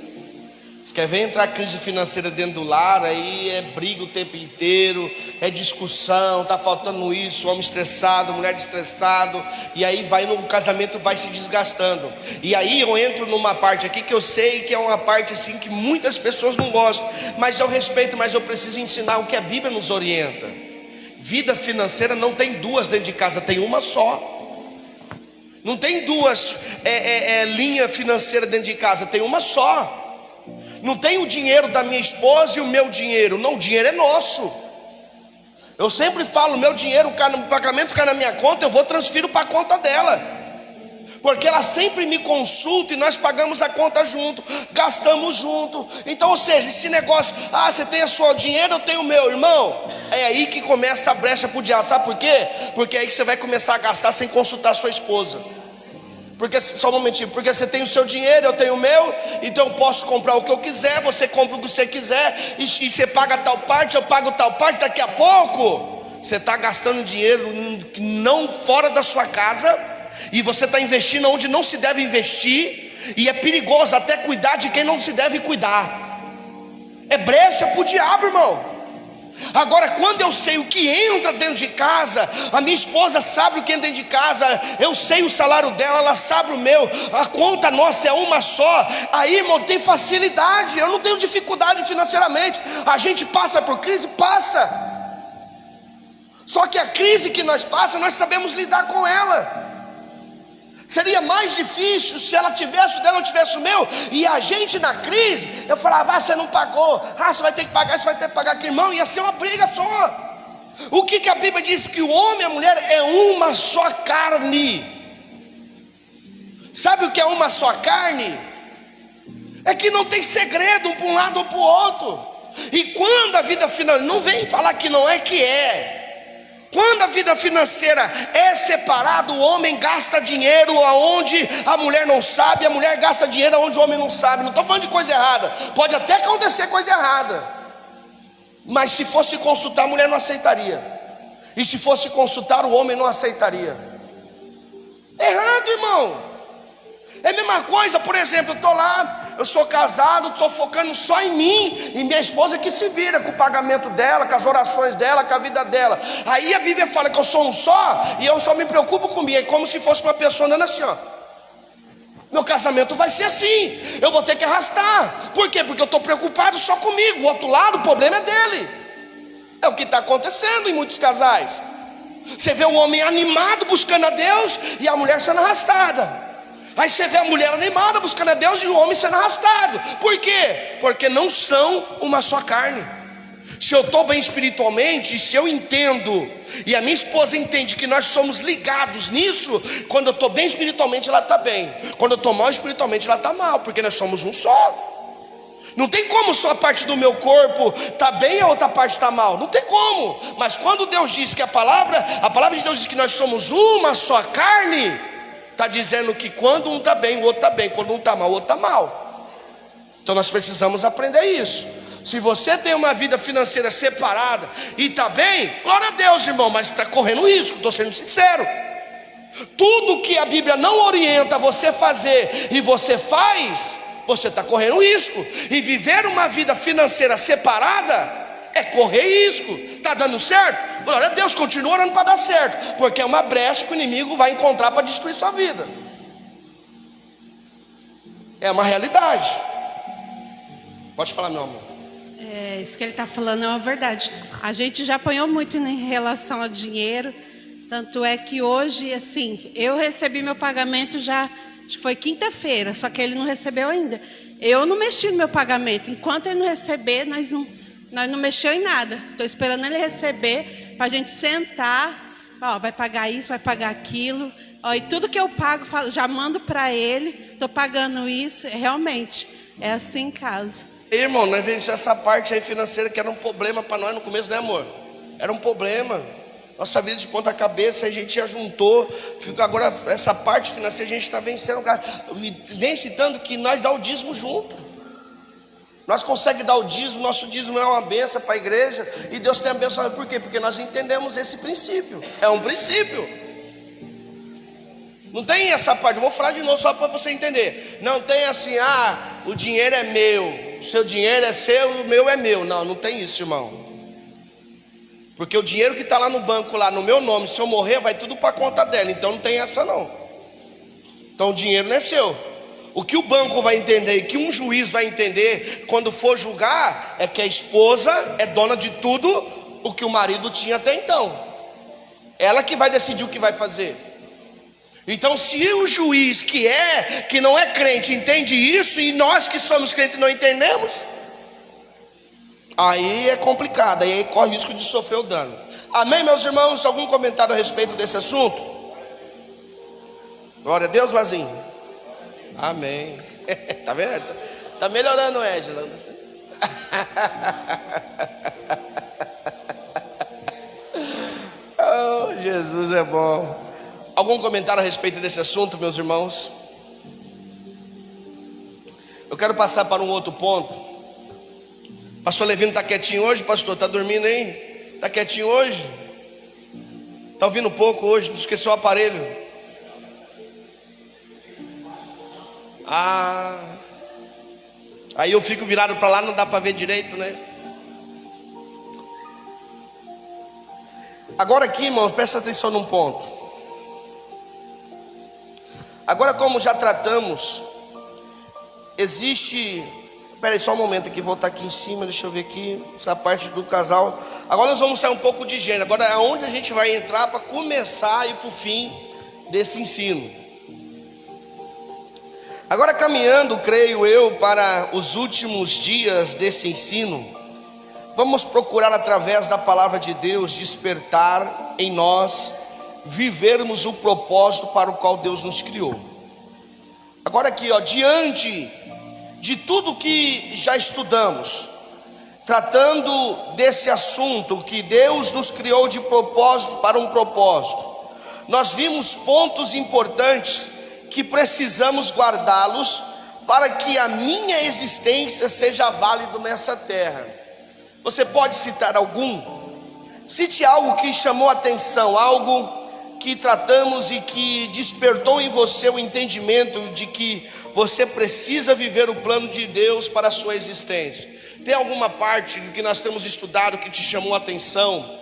Se quer ver entrar crise financeira dentro do lar, aí é briga o tempo inteiro, é discussão, tá faltando isso, homem estressado, mulher estressado, e aí o casamento vai se desgastando. E aí eu entro numa parte aqui que eu sei que é uma parte assim que muitas pessoas não gostam, mas eu respeito, mas eu preciso ensinar o que a Bíblia nos orienta. Vida financeira não tem duas dentro de casa, tem uma só. Não tem duas linhas financeiras dentro de casa, tem uma só. Não tem o dinheiro da minha esposa e o meu dinheiro. Não, o dinheiro é nosso. Eu sempre falo, meu dinheiro, o pagamento cai na minha conta, eu vou transfiro para a conta dela. Porque ela sempre me consulta e nós pagamos a conta junto, gastamos junto. Então, ou seja, esse negócio, você tem o seu dinheiro, eu tenho o meu, irmão. É aí que começa a brecha para o diabo. Sabe por quê? Porque é aí que você vai começar a gastar sem consultar a sua esposa. Porque, só um momentinho, porque você tem o seu dinheiro, eu tenho o meu, então eu posso comprar o que eu quiser, você compra o que você quiser, e você paga tal parte, eu pago tal parte, daqui a pouco, você está gastando dinheiro não fora da sua casa, e você está investindo onde não se deve investir, e é perigoso até cuidar de quem não se deve cuidar, é brecha para o diabo, irmão. Agora, quando eu sei o que entra dentro de casa, a minha esposa sabe o que entra dentro de casa, eu sei o salário dela, ela sabe o meu, a conta nossa é uma só, aí, irmão, tem facilidade, eu não tenho dificuldade financeiramente. A gente passa por crise? Passa. Só que a crise que nós passamos, nós sabemos lidar com ela. Seria mais difícil se ela tivesse o dela ou tivesse o meu. E a gente na crise, eu falava, você não pagou, você vai ter que pagar, você vai ter que pagar aqui, irmão. Ia ser uma briga só. O que a Bíblia diz? Que o homem e a mulher é uma só carne. Sabe o que é uma só carne? É que não tem segredo um para um lado ou para o outro. E quando a vida financeira, não vem falar que não é, que é. Quando a vida financeira é separada, o homem gasta dinheiro aonde a mulher não sabe, a mulher gasta dinheiro aonde o homem não sabe. Não estou falando de coisa errada, pode até acontecer coisa errada, mas se fosse consultar, a mulher não aceitaria, e se fosse consultar, o homem não aceitaria. Errado, irmão. É a mesma coisa, por exemplo, eu estou lá, eu sou casado, estou focando só em mim, e minha esposa que se vira com o pagamento dela, com as orações dela, com a vida dela. Aí a Bíblia fala que eu sou um só, e eu só me preocupo comigo, é como se fosse uma pessoa andando assim, ó. Meu casamento vai ser assim, eu vou ter que arrastar. Por quê? Porque eu estou preocupado só comigo, o outro lado, o problema é dele. É o que está acontecendo em muitos casais. Você vê o homem animado buscando a Deus, e a mulher sendo arrastada. Aí você vê a mulher animada buscando a Deus e o homem sendo arrastado. Por quê? Porque não são uma só carne. Se eu estou bem espiritualmente, se eu entendo, e a minha esposa entende que nós somos ligados nisso, quando eu estou bem espiritualmente, ela está bem. Quando eu estou mal espiritualmente, ela está mal, porque nós somos um só. Não tem como só a parte do meu corpo está bem e a outra parte está mal. Não tem como. Mas quando Deus diz que a palavra de Deus diz que nós somos uma só carne, está dizendo que quando um está bem, o outro está bem. Quando um está mal, o outro está mal. Então nós precisamos aprender isso. Se você tem uma vida financeira separada e está bem, glória a Deus, irmão, mas está correndo risco, estou sendo sincero. Tudo que a Bíblia não orienta você fazer e você faz, você está correndo risco. E viver uma vida financeira separada é correr risco. Está dando certo? Glória a Deus, continua orando para dar certo, porque é uma brecha que o inimigo vai encontrar para destruir sua vida. É uma realidade. Pode falar, meu amor. Isso que ele está falando é uma verdade. A gente já apanhou muito em relação ao dinheiro. Tanto é que hoje, assim, eu recebi meu pagamento já, acho que foi quinta-feira, só que ele não recebeu ainda. Eu não mexi no meu pagamento. Enquanto ele não receber, nós não mexeu em nada. Estou esperando ele receber para a gente sentar ó, vai pagar isso, vai pagar aquilo. Ó, e tudo que eu pago, já mando para ele. Estou pagando isso. Realmente, é assim em casa. Irmão, nós vemos essa parte aí financeira que era um problema para nós no começo, né, amor? Era um problema. Nossa vida de ponta cabeça, a gente já juntou. Agora, essa parte financeira, a gente está vencendo. Nem citando que nós dá o dízimo junto. Nós conseguimos dar o dízimo, nosso dízimo é uma bênção para a igreja. E Deus tem abençoado, por quê? Porque nós entendemos esse princípio. É um princípio. Não tem essa parte, eu vou falar de novo só para você entender. Não tem assim, o dinheiro é meu, o seu dinheiro é seu, o meu é meu. Não, não tem isso, irmão. Porque o dinheiro que está lá no banco, lá no meu nome, se eu morrer, vai tudo para a conta dela. Então não tem essa não. Então o dinheiro não é seu. O que o banco vai entender, que um juiz vai entender quando for julgar, é que a esposa é dona de tudo o que o marido tinha até então. Ela que vai decidir o que vai fazer. Então se o juiz que não é crente entende isso, e nós que somos crentes não entendemos, aí é complicado, aí corre o risco de sofrer o dano. Amém, meus irmãos? Algum comentário a respeito desse assunto? Glória a Deus, Lazinho. Amém. Tá vendo? Tá melhorando, Edila. Oh, Jesus é bom. Algum comentário a respeito desse assunto, meus irmãos? Eu quero passar para um outro ponto. Pastor Levino está quietinho hoje, pastor? Está dormindo aí? Está quietinho hoje? Está ouvindo pouco hoje? Não esqueceu o aparelho? Aí eu fico virado para lá, não dá para ver direito, né? Agora aqui, irmãos, presta atenção num ponto. Agora, como já tratamos, existe... Espera aí só um momento aqui, vou voltar aqui em cima, deixa eu ver aqui, essa parte do casal. Agora nós vamos sair um pouco de gênero. Agora é onde a gente vai entrar para começar e ir para o fim desse ensino. Agora caminhando, creio eu, para os últimos dias desse ensino, vamos procurar através da palavra de Deus despertar em nós, vivermos o propósito para o qual Deus nos criou. Agora aqui, diante de tudo que já estudamos, tratando desse assunto que Deus nos criou de propósito para um propósito, nós vimos pontos importantes que precisamos guardá-los para que a minha existência seja válida nessa terra. Você pode citar algum? Cite algo que chamou a atenção, algo que tratamos e que despertou em você o entendimento de que você precisa viver o plano de Deus para a sua existência. Tem alguma parte do que nós temos estudado que te chamou a atenção,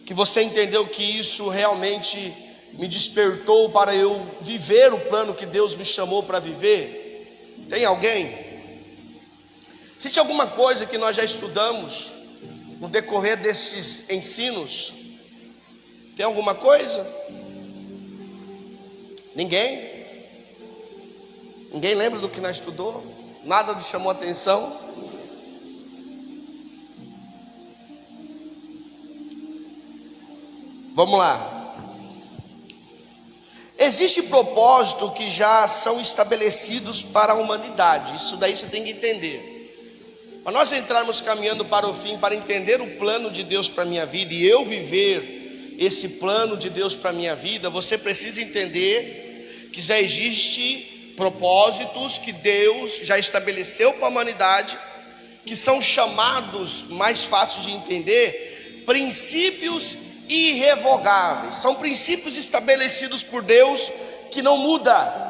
que você entendeu que isso realmente me despertou para eu viver o plano que Deus me chamou para viver? Tem alguém? Existe alguma coisa que nós já estudamos no decorrer desses ensinos? Tem alguma coisa? Ninguém? Ninguém lembra do que nós estudou? Nada lhe chamou a atenção? Vamos lá. Existe propósito que já são estabelecidos para a humanidade. Isso daí você tem que entender. Para nós entrarmos caminhando para o fim, para entender o plano de Deus para a minha vida e eu viver esse plano de Deus para a minha vida, você precisa entender que já existe propósitos que Deus já estabeleceu para a humanidade, que são chamados, mais fáceis de entender, princípios irrevogáveis. São princípios estabelecidos por Deus que não muda.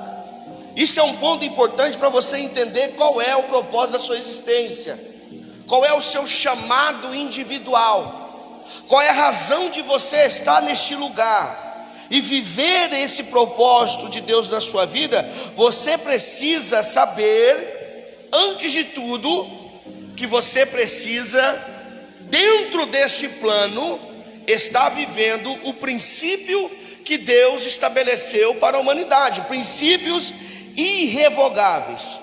Isso é um ponto importante para você entender qual é o propósito da sua existência, qual é o seu chamado individual, qual é a razão de você estar neste lugar e viver esse propósito de Deus na sua vida. Você precisa saber, antes de tudo, que você precisa, dentro desse plano, estar vivendo o princípio que Deus estabeleceu para a humanidade, princípios irrevogáveis.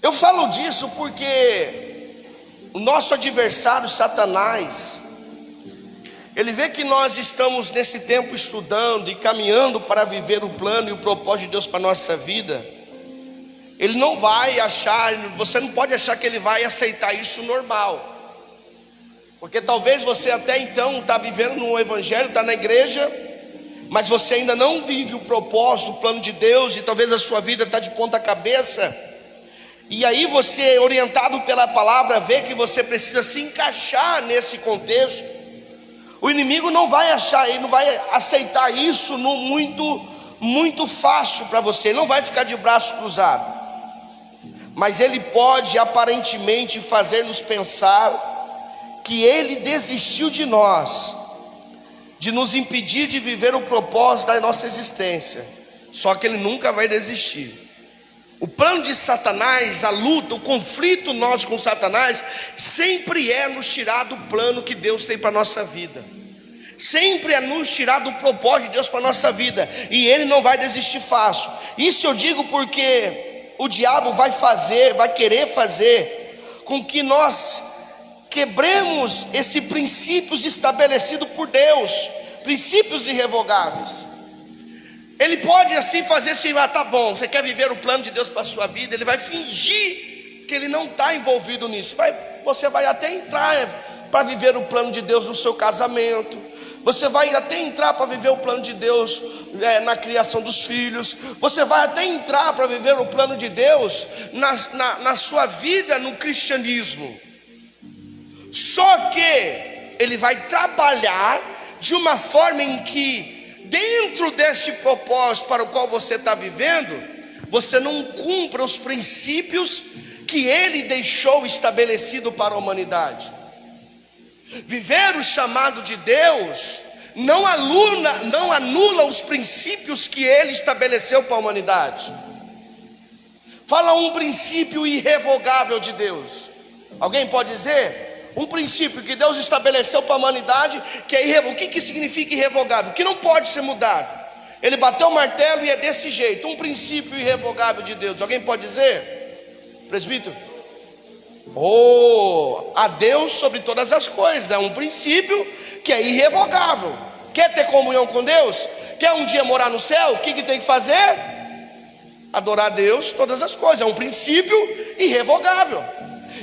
Eu falo disso porque o nosso adversário Satanás, ele vê que nós estamos nesse tempo estudando e caminhando para viver o plano e o propósito de Deus para a nossa vida. Ele não vai achar, você não pode achar que ele vai aceitar isso normal, porque talvez você até então está vivendo no evangelho, está na igreja, mas você ainda não vive o propósito, o plano de Deus, e talvez a sua vida está de ponta cabeça. E aí você, orientado pela palavra, vê que você precisa se encaixar nesse contexto. O inimigo não vai achar, ele não vai aceitar isso muito fácil para você, ele não vai ficar de braço cruzado. Mas ele pode aparentemente fazer-nos pensar que ele desistiu de nós, de nos impedir de viver o propósito da nossa existência. Só que ele nunca vai desistir. O plano de Satanás, a luta, o conflito nosso com Satanás, sempre é nos tirar do plano que Deus tem para a nossa vida. Sempre é nos tirar do propósito de Deus para a nossa vida. E ele não vai desistir fácil. Isso eu digo porque o diabo vai querer fazer com que nós quebremos esses princípios estabelecidos por Deus, princípios irrevogáveis. Ele pode assim fazer assim: tá bom, você quer viver o plano de Deus para a sua vida? Ele vai fingir que ele não está envolvido nisso. Você vai até entrar para viver o plano de Deus no seu casamento. Você vai até entrar para viver o plano de Deus na criação dos filhos. Você vai até entrar para viver o plano de Deus na sua vida no cristianismo. Só que ele vai trabalhar de uma forma em que, dentro desse propósito para o qual você está vivendo, você não cumpra os princípios que ele deixou estabelecido para a humanidade. Viver o chamado de Deus não anula os princípios que ele estabeleceu para a humanidade. Fala um princípio irrevogável de Deus. Alguém pode dizer? Um princípio que Deus estabeleceu para a humanidade, que é irrevogável. O que significa irrevogável? Que não pode ser mudado. Ele bateu o martelo e é desse jeito. Um princípio irrevogável de Deus. Alguém pode dizer? Presbítero? A Deus sobre todas as coisas. É um princípio que é irrevogável. Quer ter comunhão com Deus? Quer um dia morar no céu? O que tem que fazer? Adorar a Deus todas as coisas. É um princípio irrevogável.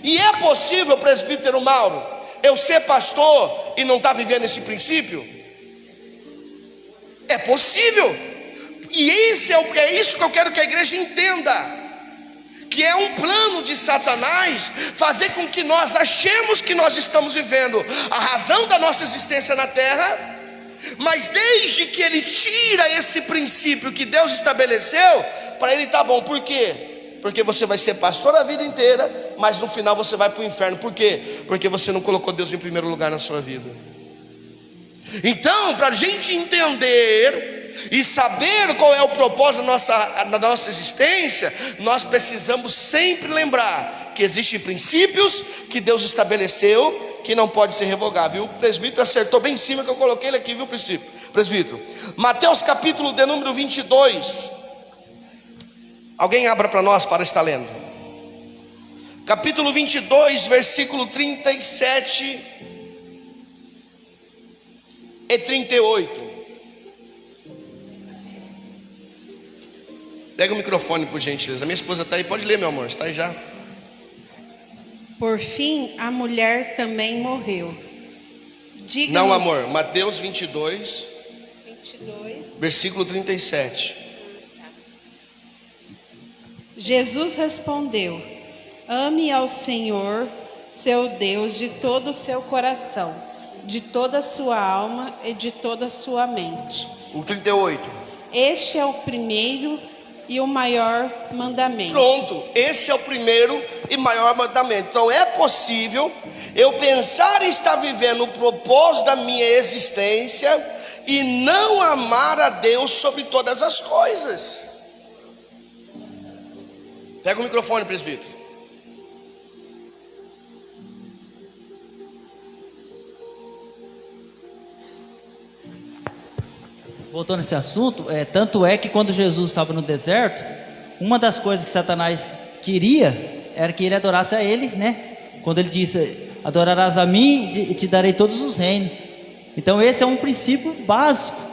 E é possível, presbítero Mauro, eu ser pastor e não estar vivendo esse princípio? É possível. E é isso que eu quero que a igreja entenda, que é um plano de Satanás fazer com que nós achemos que nós estamos vivendo a razão da nossa existência na terra, mas desde que ele tira esse princípio que Deus estabeleceu, para ele tá bom. Por quê? Porque você vai ser pastor a vida inteira, mas no final você vai para o inferno. Por quê? Porque você não colocou Deus em primeiro lugar na sua vida. Então, para a gente entender e saber qual é o propósito da nossa existência, nós precisamos sempre lembrar que existem princípios que Deus estabeleceu, que não pode ser revogável. E o presbítero acertou bem em cima que eu coloquei ele aqui, viu, presbítero? Mateus capítulo de número 22. Alguém abra para nós para estar lendo. Capítulo 22, versículo 37 e 38. Pega o microfone, por gentileza. Minha esposa está aí, pode ler, meu amor, está aí já. Por fim, a mulher também morreu. Diga-nos... Não, amor, Mateus 22, versículo 37. Jesus respondeu: ame ao Senhor, seu Deus, de todo o seu coração, de toda a sua alma e de toda a sua mente. O 38. Este é o primeiro e o maior mandamento. Pronto, esse é o primeiro e maior mandamento. Então é possível eu pensar em estar vivendo o propósito da minha existência e não amar a Deus sobre todas as coisas. Pega o microfone, presbítero. Voltando a esse assunto, tanto é que quando Jesus estava no deserto, uma das coisas que Satanás queria era que ele adorasse a ele, né? Quando ele disse: adorarás a mim e te darei todos os reinos. Então esse é um princípio básico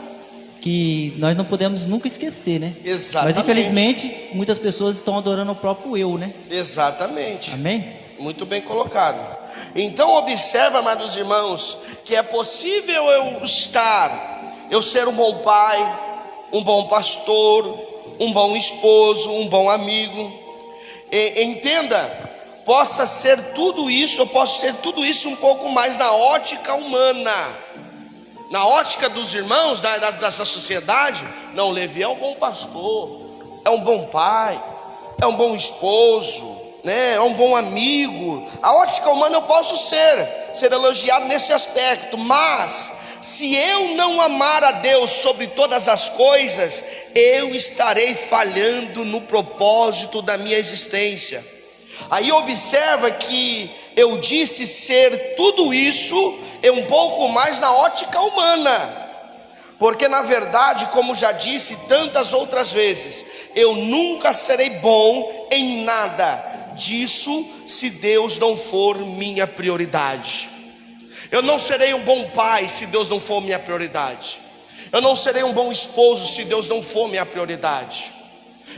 que nós não podemos nunca esquecer, né? Exatamente. Mas infelizmente muitas pessoas estão adorando o próprio eu, né? Exatamente. Amém? Muito bem colocado. Então observa, amados irmãos, que é possível eu ser um bom pai, um bom pastor, um bom esposo, um bom amigo. Entenda, possa ser tudo isso, eu posso ser tudo isso um pouco mais na ótica humana. Na ótica dos irmãos, dessa sociedade. Não, Levi é um bom pastor, é um bom pai, é um bom esposo, né? É um bom amigo. A ótica humana eu posso ser elogiado nesse aspecto. Mas se eu não amar a Deus sobre todas as coisas, eu estarei falhando no propósito da minha existência. Aí observa que eu disse ser tudo isso um pouco mais na ótica humana, porque na verdade, como já disse tantas outras vezes, eu nunca serei bom em nada disso se Deus não for minha prioridade. Eu não serei um bom pai se Deus não for minha prioridade. Eu não serei um bom esposo se Deus não for minha prioridade.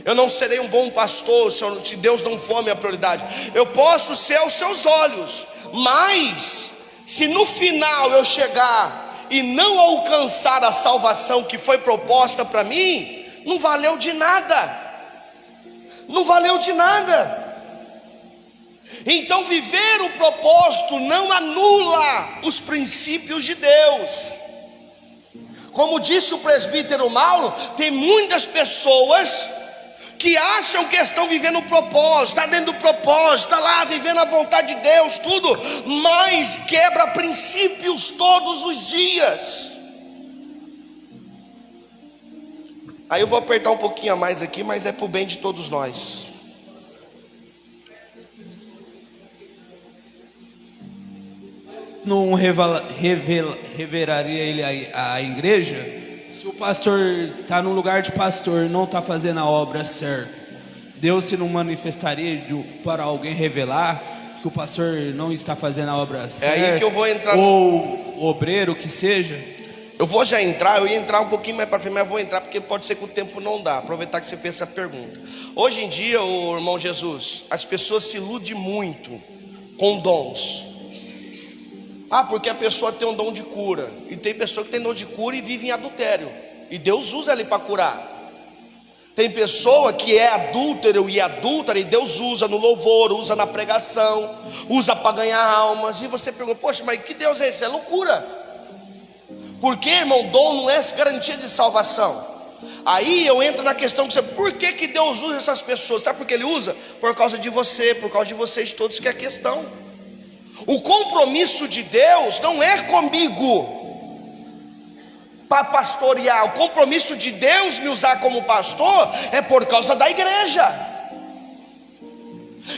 Eu não serei um bom pastor se Deus não for minha prioridade. Eu posso ser aos seus olhos, mas se no final eu chegar e não alcançar a salvação que foi proposta para mim, não valeu de nada. Não valeu de nada. Então viver o propósito não anula os princípios de Deus. Como disse o presbítero Mauro, tem muitas pessoas que acham que estão vivendo o propósito, está dentro do propósito, está lá vivendo a vontade de Deus, tudo, mas quebra princípios todos os dias. Aí eu vou apertar um pouquinho a mais aqui, mas é para o bem de todos nós. Não reveraria ele a igreja? Se o pastor está no lugar de pastor e não está fazendo a obra certa, Deus se não manifestaria para alguém revelar que o pastor não está fazendo a obra certa? É aí que eu vou entrar. Ou obreiro, que seja. Eu ia entrar um pouquinho mais para frente, mas eu vou entrar porque pode ser que o tempo não dá. Aproveitar que você fez essa pergunta. Hoje em dia, o irmão Jesus, as pessoas se iludem muito com dons. Porque a pessoa tem um dom de cura. E tem pessoa que tem dom de cura e vive em adultério, e Deus usa ele para curar. Tem pessoa que é adúltero e adúltera, e Deus usa no louvor, usa na pregação, usa para ganhar almas. E você pergunta: poxa, mas que Deus é esse? É loucura. Porque, irmão, dom não é garantia de salvação. Aí eu entro na questão que você: por que Deus usa essas pessoas? Sabe por que Ele usa? Por causa de você, por causa de vocês todos, que é a questão. O compromisso de Deus não é comigo para pastorear. O compromisso de Deus me usar como pastor é por causa da igreja.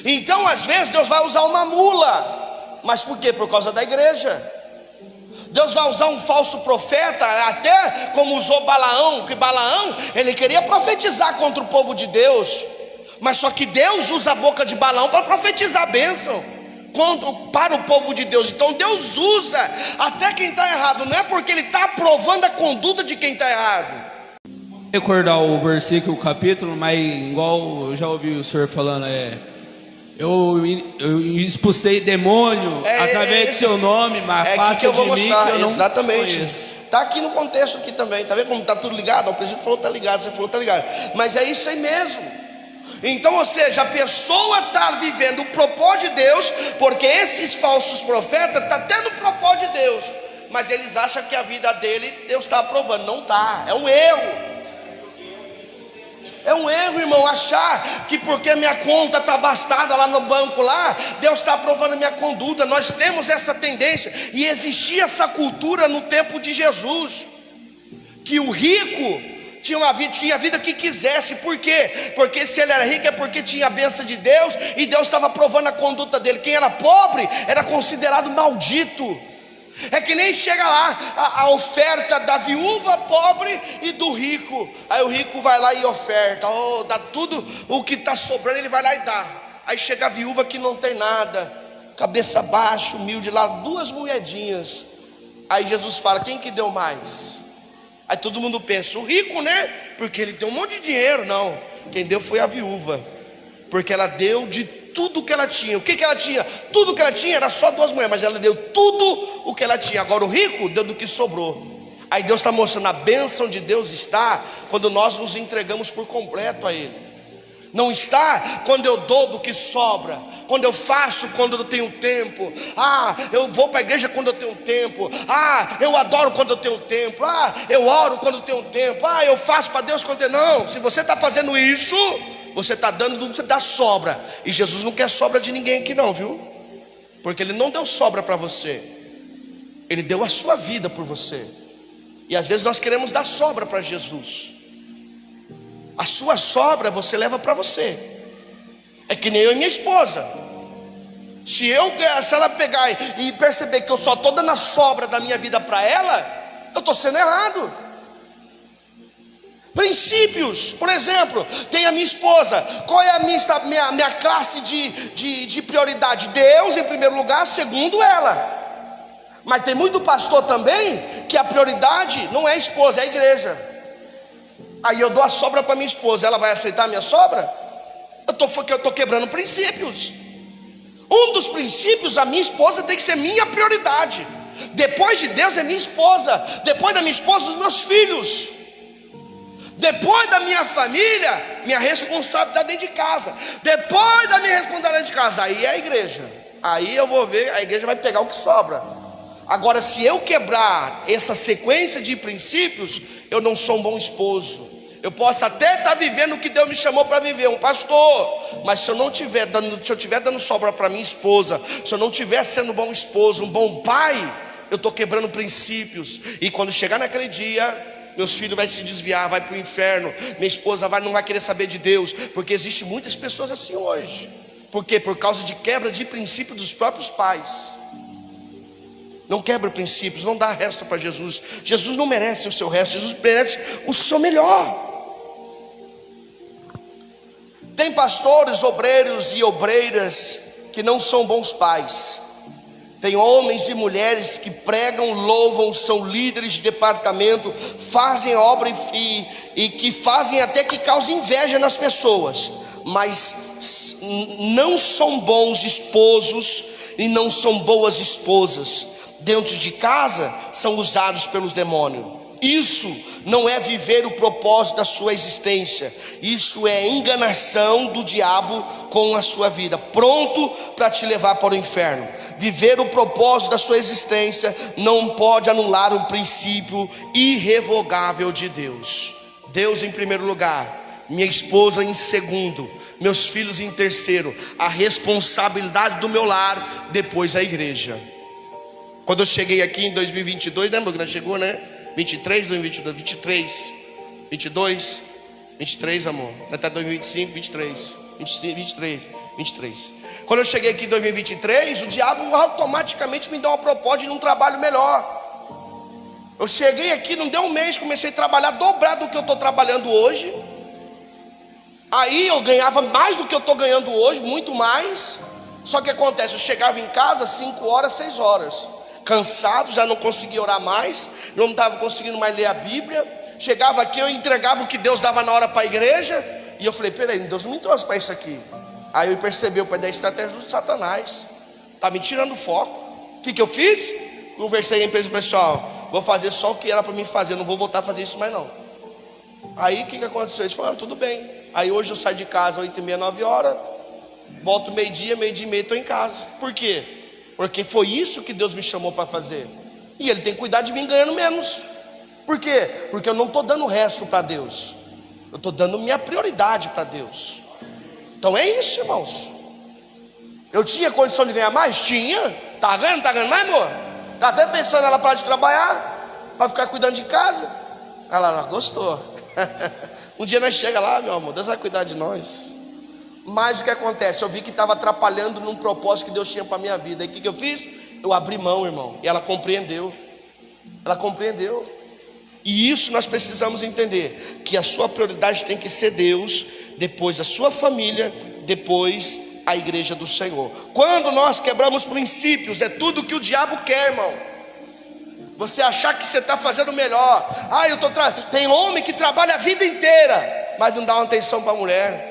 Então às vezes Deus vai usar uma mula, mas por quê? Por causa da igreja. Deus vai usar um falso profeta, até como usou Balaão, que Balaão, ele queria profetizar contra o povo de Deus, mas só que Deus usa a boca de Balaão para profetizar a bênção para o povo de Deus. Então Deus usa até quem está errado, não é porque Ele está aprovando a conduta de quem está errado. Recordar o versículo, o capítulo, mas igual eu já ouvi o senhor falando, eu expulsei demônio através do seu nome, mas faça que eu vou de mostrar. mim que eu exatamente. não conheço. Está aqui no contexto aqui também. Está vendo como está tudo ligado? O presidente falou está ligado, você falou está ligado. Mas é isso aí mesmo. Então, ou seja, a pessoa está vivendo o propósito de Deus, porque esses falsos profetas estão tendo o propósito de Deus, mas eles acham que a vida dele Deus está aprovando. Não está, é um erro. É um erro, irmão, achar que porque minha conta está abastada lá no banco lá, Deus está aprovando a minha conduta. Nós temos essa tendência, e existia essa cultura no tempo de Jesus, que o rico tinha a vida que quisesse. Por quê? Porque se ele era rico é porque tinha a bênção de Deus, e Deus estava aprovando a conduta dele. Quem era pobre era considerado maldito. É que nem chega lá a oferta da viúva pobre e do rico. Aí o rico vai lá e oferta, dá tudo o que está sobrando, ele vai lá e dá. Aí chega a viúva que não tem nada, cabeça baixa, humilde lá, 2 moedinhas. Aí Jesus fala: quem que deu mais? Aí todo mundo pensa: o rico, né? Porque ele deu um monte de dinheiro. Não, quem deu foi a viúva, porque ela deu de tudo que ela tinha. O que que ela tinha? Tudo que ela tinha era só 2 moedas, mas ela deu tudo o que ela tinha. Agora o rico deu do que sobrou. Aí Deus está mostrando: a bênção de Deus está quando nós nos entregamos por completo a Ele. Não está quando eu dou do que sobra, quando eu faço quando eu tenho tempo. Eu vou para a igreja quando eu tenho tempo. Eu adoro quando eu tenho tempo. Eu oro quando eu tenho tempo. Eu faço para Deus quando eu tenho. Não, se você está fazendo isso, você está dando da sobra. E Jesus não quer sobra de ninguém aqui não, viu? Porque Ele não deu sobra para você, Ele deu a sua vida por você. E às vezes nós queremos dar sobra para Jesus. A sua sobra você leva para você. É que nem eu e minha esposa. Se ela pegar e perceber que eu só estou dando a sobra da minha vida para ela, eu estou sendo errado. Princípios, por exemplo, tem a minha esposa. Qual é a minha classe de prioridade? Deus em primeiro lugar, segundo ela. Mas tem muito pastor também que a prioridade não é a esposa, é a igreja. Aí eu dou a sobra para minha esposa, ela vai aceitar a minha sobra? Eu estou quebrando princípios. Um dos princípios, a minha esposa tem que ser minha prioridade. Depois de Deus é minha esposa. Depois da minha esposa, os meus filhos. Depois da minha família, minha responsabilidade dentro de casa. Depois da minha responsabilidade dentro de casa, aí é a igreja. Aí eu vou ver, a igreja vai pegar o que sobra. Agora, se eu quebrar essa sequência de princípios, eu não sou um bom esposo. Eu posso até estar vivendo o que Deus me chamou para viver, um pastor, mas se eu estiver dando sobra para minha esposa, se eu não estiver sendo um bom esposo, um bom pai, eu estou quebrando princípios. E quando chegar naquele dia, meus filhos vão se desviar, vai para o inferno, minha esposa não vai querer saber de Deus, porque existem muitas pessoas assim hoje. Por quê? Por causa de quebra de princípio dos próprios pais. Não quebra princípios, não dá resto para Jesus. Jesus não merece o seu resto, Jesus merece o seu melhor. Tem pastores, obreiros e obreiras que não são bons pais. Tem homens e mulheres que pregam, louvam, são líderes de departamento, fazem a obra e que fazem até que cause inveja nas pessoas, mas não são bons esposos e não são boas esposas. Dentro de casa são usados pelos demônios. Isso não é viver o propósito da sua existência. Isso é enganação do diabo com a sua vida, pronto para te levar para o inferno. Viver o propósito da sua existência não pode anular um princípio irrevogável de Deus. Deus em primeiro lugar, minha esposa em segundo, meus filhos em terceiro, a responsabilidade do meu lar, depois a igreja. Quando eu cheguei aqui em 2022, lembra que nós chegou, né? 23, 2022, 23, 22, 23, amor. Até 2025, 23, 23. Quando eu cheguei aqui em 2023, o diabo automaticamente me deu uma proposta de um trabalho melhor. Eu cheguei aqui, não deu um mês, comecei a trabalhar dobrado do que eu estou trabalhando hoje. Aí eu ganhava mais do que eu estou ganhando hoje, muito mais. Só que acontece, eu chegava em casa 5 horas, 6 horas. Cansado, já não conseguia orar mais, não estava conseguindo mais ler a Bíblia. Chegava aqui, eu entregava o que Deus dava na hora para a igreja. E eu falei, peraí, Deus não me trouxe para isso aqui. Aí eu percebi o pai da estratégia do Satanás, está me tirando o foco. O que eu fiz? Conversei com a empresa e falei assim, vou fazer só o que era para mim fazer, não vou voltar a fazer isso mais não. Aí o que aconteceu? Eles falaram, tudo bem. Aí hoje eu saio de casa 8h30, 9 horas, volto meio-dia, meio-dia e meio, estou em casa. Por quê? Porque foi isso que Deus me chamou para fazer. E Ele tem que cuidar de mim ganhando menos. Por quê? Porque eu não estou dando o resto para Deus, eu estou dando minha prioridade para Deus. Então é isso, irmãos. Eu tinha condição de ganhar mais? Tinha. Tá ganhando mais, amor? Tá até pensando ela parar de trabalhar para ficar cuidando de casa. Ela gostou. Um dia nós chega lá, meu amor, Deus vai cuidar de nós. Mas o que acontece? Eu vi que estava atrapalhando num propósito que Deus tinha para a minha vida. E o que eu fiz? Eu abri mão, irmão. E ela compreendeu. Ela compreendeu. E isso nós precisamos entender, que a sua prioridade tem que ser Deus, depois a sua família, depois a igreja do Senhor. Quando nós quebramos princípios, é tudo que o diabo quer, irmão. Você achar que você está fazendo melhor. Tem homem que trabalha a vida inteira, mas não dá uma atenção para a mulher.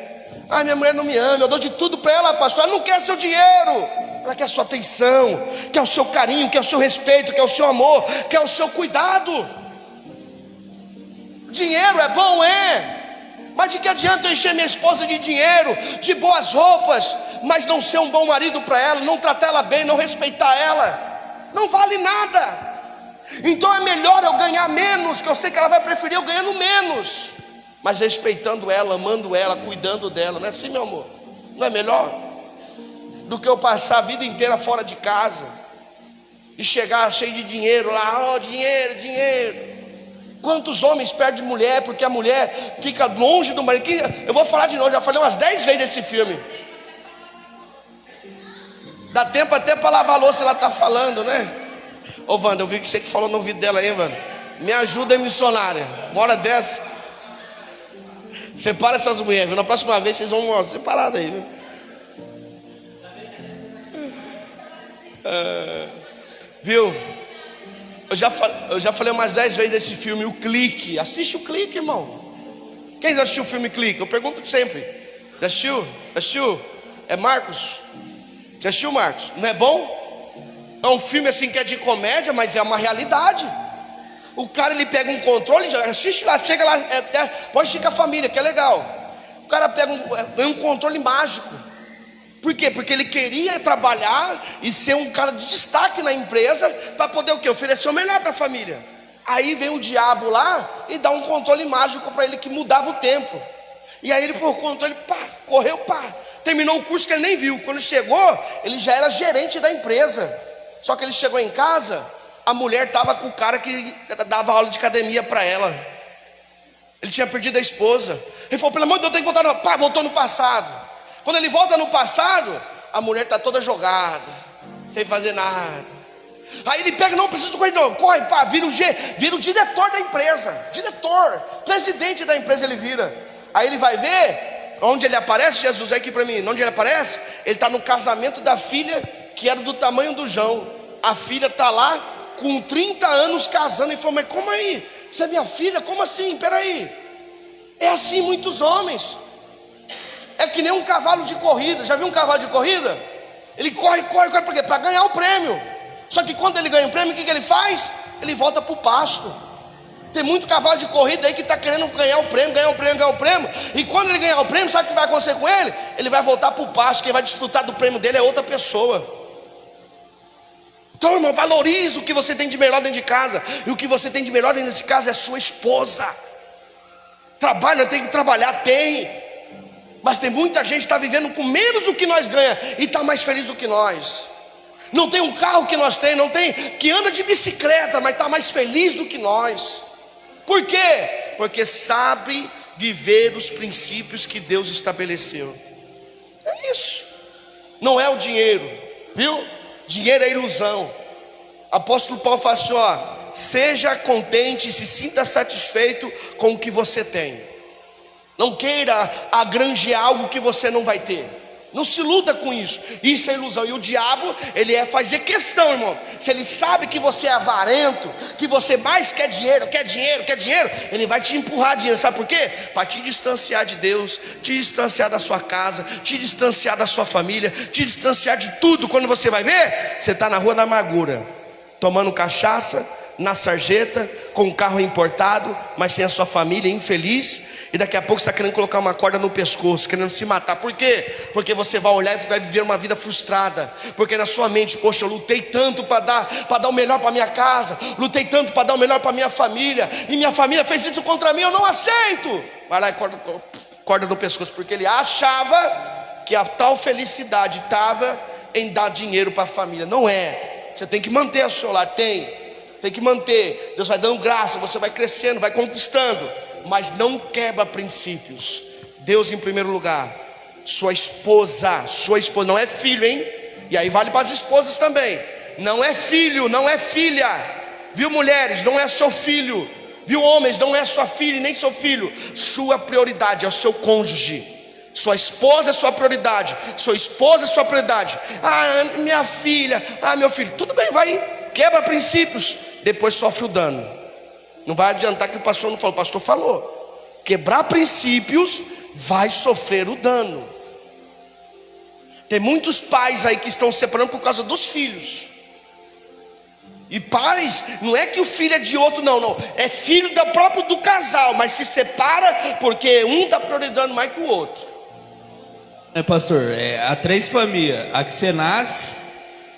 Minha mulher não me ama, eu dou de tudo para ela, pastor. Ela não quer seu dinheiro, ela quer a sua atenção, quer o seu carinho, quer o seu respeito, quer o seu amor, quer o seu cuidado. Dinheiro é bom, mas de que adianta eu encher minha esposa de dinheiro, de boas roupas, mas não ser um bom marido para ela, não tratar ela bem, não respeitar ela? Não vale nada. Então é melhor eu ganhar menos, que eu sei que ela vai preferir eu ganhando menos, mas respeitando ela, amando ela, cuidando dela. Não é assim, meu amor? Não é melhor do que eu passar a vida inteira fora de casa e chegar cheio de dinheiro lá, dinheiro. Quantos homens perdem mulher porque a mulher fica longe do marido? Eu vou falar de novo, já falei umas 10 vezes desse filme. Dá tempo até para lavar a louça, ela está falando, né? Ô Wanda, eu vi que você que falou no ouvido dela aí, Wanda. Me ajuda aí, missionária. Uma hora dessa. Separa essas mulheres, viu? Na próxima vez vocês vão separar daí, viu? Viu? Eu já falei umas 10 vezes desse filme, O Clique. Assiste O Clique, irmão. Quem já assistiu o filme Clique? Eu pergunto sempre. Já assistiu? Assistiu? É Marcos? Já assistiu, Marcos? Não é bom? É um filme assim que é de comédia, mas é uma realidade. O cara, ele pega um controle, já assiste lá, chega lá, pode assistir com a família, que é legal. O cara ganha um controle mágico. Por quê? Porque ele queria trabalhar e ser um cara de destaque na empresa, para poder o quê? Oferecer o melhor para a família. Aí vem o diabo lá e dá um controle mágico para ele, que mudava o tempo. E aí ele foi o controle, correu, terminou o curso que ele nem viu. Quando chegou, ele já era gerente da empresa. Só que ele chegou em casa, a mulher estava com o cara que dava aula de academia para ela. Ele tinha perdido a esposa. Ele falou, pelo amor de Deus, tem que voltar voltou no passado. Quando ele volta no passado, a mulher está toda jogada, sem fazer nada. Aí ele pega, não precisa de corredor, corre, vira o diretor da empresa. Presidente da empresa ele vira. Aí ele vai ver, onde ele aparece, Jesus, aqui para mim, onde ele aparece? Ele está no casamento da filha, que era do tamanho do João. A filha está lá com 30 anos casando. E falou, mas como aí? Você é minha filha? Como assim? Peraí. É assim muitos homens. É que nem um cavalo de corrida. Já viu um cavalo de corrida? Ele corre, por quê? Para ganhar o prêmio. Só que quando ele ganha o prêmio, o que ele faz? Ele volta para o pasto. Tem muito cavalo de corrida aí que está querendo ganhar o prêmio. E quando ele ganhar o prêmio, sabe o que vai acontecer com ele? Ele vai voltar para o pasto. Quem vai desfrutar do prêmio dele é outra pessoa. Então, irmão, valorize o que você tem de melhor dentro de casa. E o que você tem de melhor dentro de casa é a sua esposa. Trabalha, tem que trabalhar, tem. Mas tem muita gente que está vivendo com menos do que nós ganhamos e está mais feliz do que nós. Não tem um carro que nós temos, não tem, que anda de bicicleta, mas está mais feliz do que nós. Por quê? Porque sabe viver os princípios que Deus estabeleceu. É isso. Não é o dinheiro, viu? Dinheiro é ilusão. Apóstolo Paulo fala assim, seja contente e se sinta satisfeito com o que você tem. Não queira agranjear algo que você não vai ter. Não se iluda com isso. Isso é ilusão. E o diabo, ele é fazer questão, irmão. Se ele sabe que você é avarento, que você mais quer dinheiro, ele vai te empurrar dinheiro. Sabe por quê? Para te distanciar de Deus, te distanciar da sua casa, te distanciar da sua família, te distanciar de tudo. Quando você vai ver, você está na rua da amargura, tomando cachaça, na sarjeta, com um carro importado, mas sem a sua família, infeliz. E daqui a pouco você está querendo colocar uma corda no pescoço, querendo se matar. Por quê? Porque você vai olhar e vai viver uma vida frustrada. Porque na sua mente, poxa, eu lutei tanto para dar o melhor para minha casa, lutei tanto para dar o melhor para minha família, e minha família fez isso contra mim, eu não aceito. Vai lá e corda no pescoço, porque ele achava que a tal felicidade estava em dar dinheiro para a família. Não é. Você tem que manter o seu lar, tem que manter. Deus vai dando graça, você vai crescendo, vai conquistando, mas não quebra princípios. Deus em primeiro lugar. Sua esposa não é filho, hein? E aí vale para as esposas também. Não é filho, não é filha. Viu, mulheres? Não é seu filho. Viu, homens? Não é sua filha e nem seu filho. Sua prioridade é o seu cônjuge. Sua esposa é sua prioridade, sua esposa é sua prioridade. Ah, minha filha, ah, meu filho, tudo bem, vai, quebra princípios, depois sofre o dano. Não vai adiantar que o pastor não falou, o pastor falou. Quebrar princípios vai sofrer o dano. Tem muitos pais aí que estão se separando por causa dos filhos. E pais, não é que o filho é de outro, não, é filho do casal, mas se separa porque um está priorizando mais que o outro. Pastor, há 3 famílias: a que você nasce,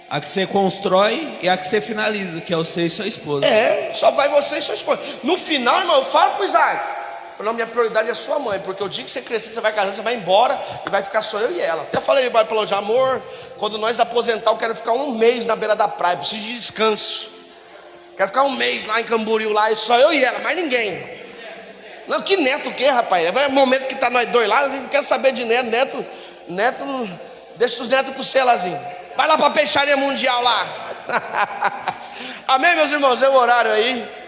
a que você constrói e a que você finaliza, que é você e sua esposa. Só vai você e sua esposa. No final, irmão, eu falo pro Isaac: não, minha prioridade é sua mãe, porque o dia que você crescer, você vai casar, você vai embora e vai ficar só eu e ela. Eu falei para ela: amor, quando nós aposentar, eu quero ficar um mês na beira da praia, preciso de descanso. Quero ficar um mês lá em Camboriú, lá, só eu e ela, mais ninguém. Não, que neto o quê, rapaz? É o momento que tá nós dois lá, a gente não quer saber de neto, deixa os netos pro Celazinho. Vai lá pra peixaria mundial lá. Amém, meus irmãos? É o horário aí.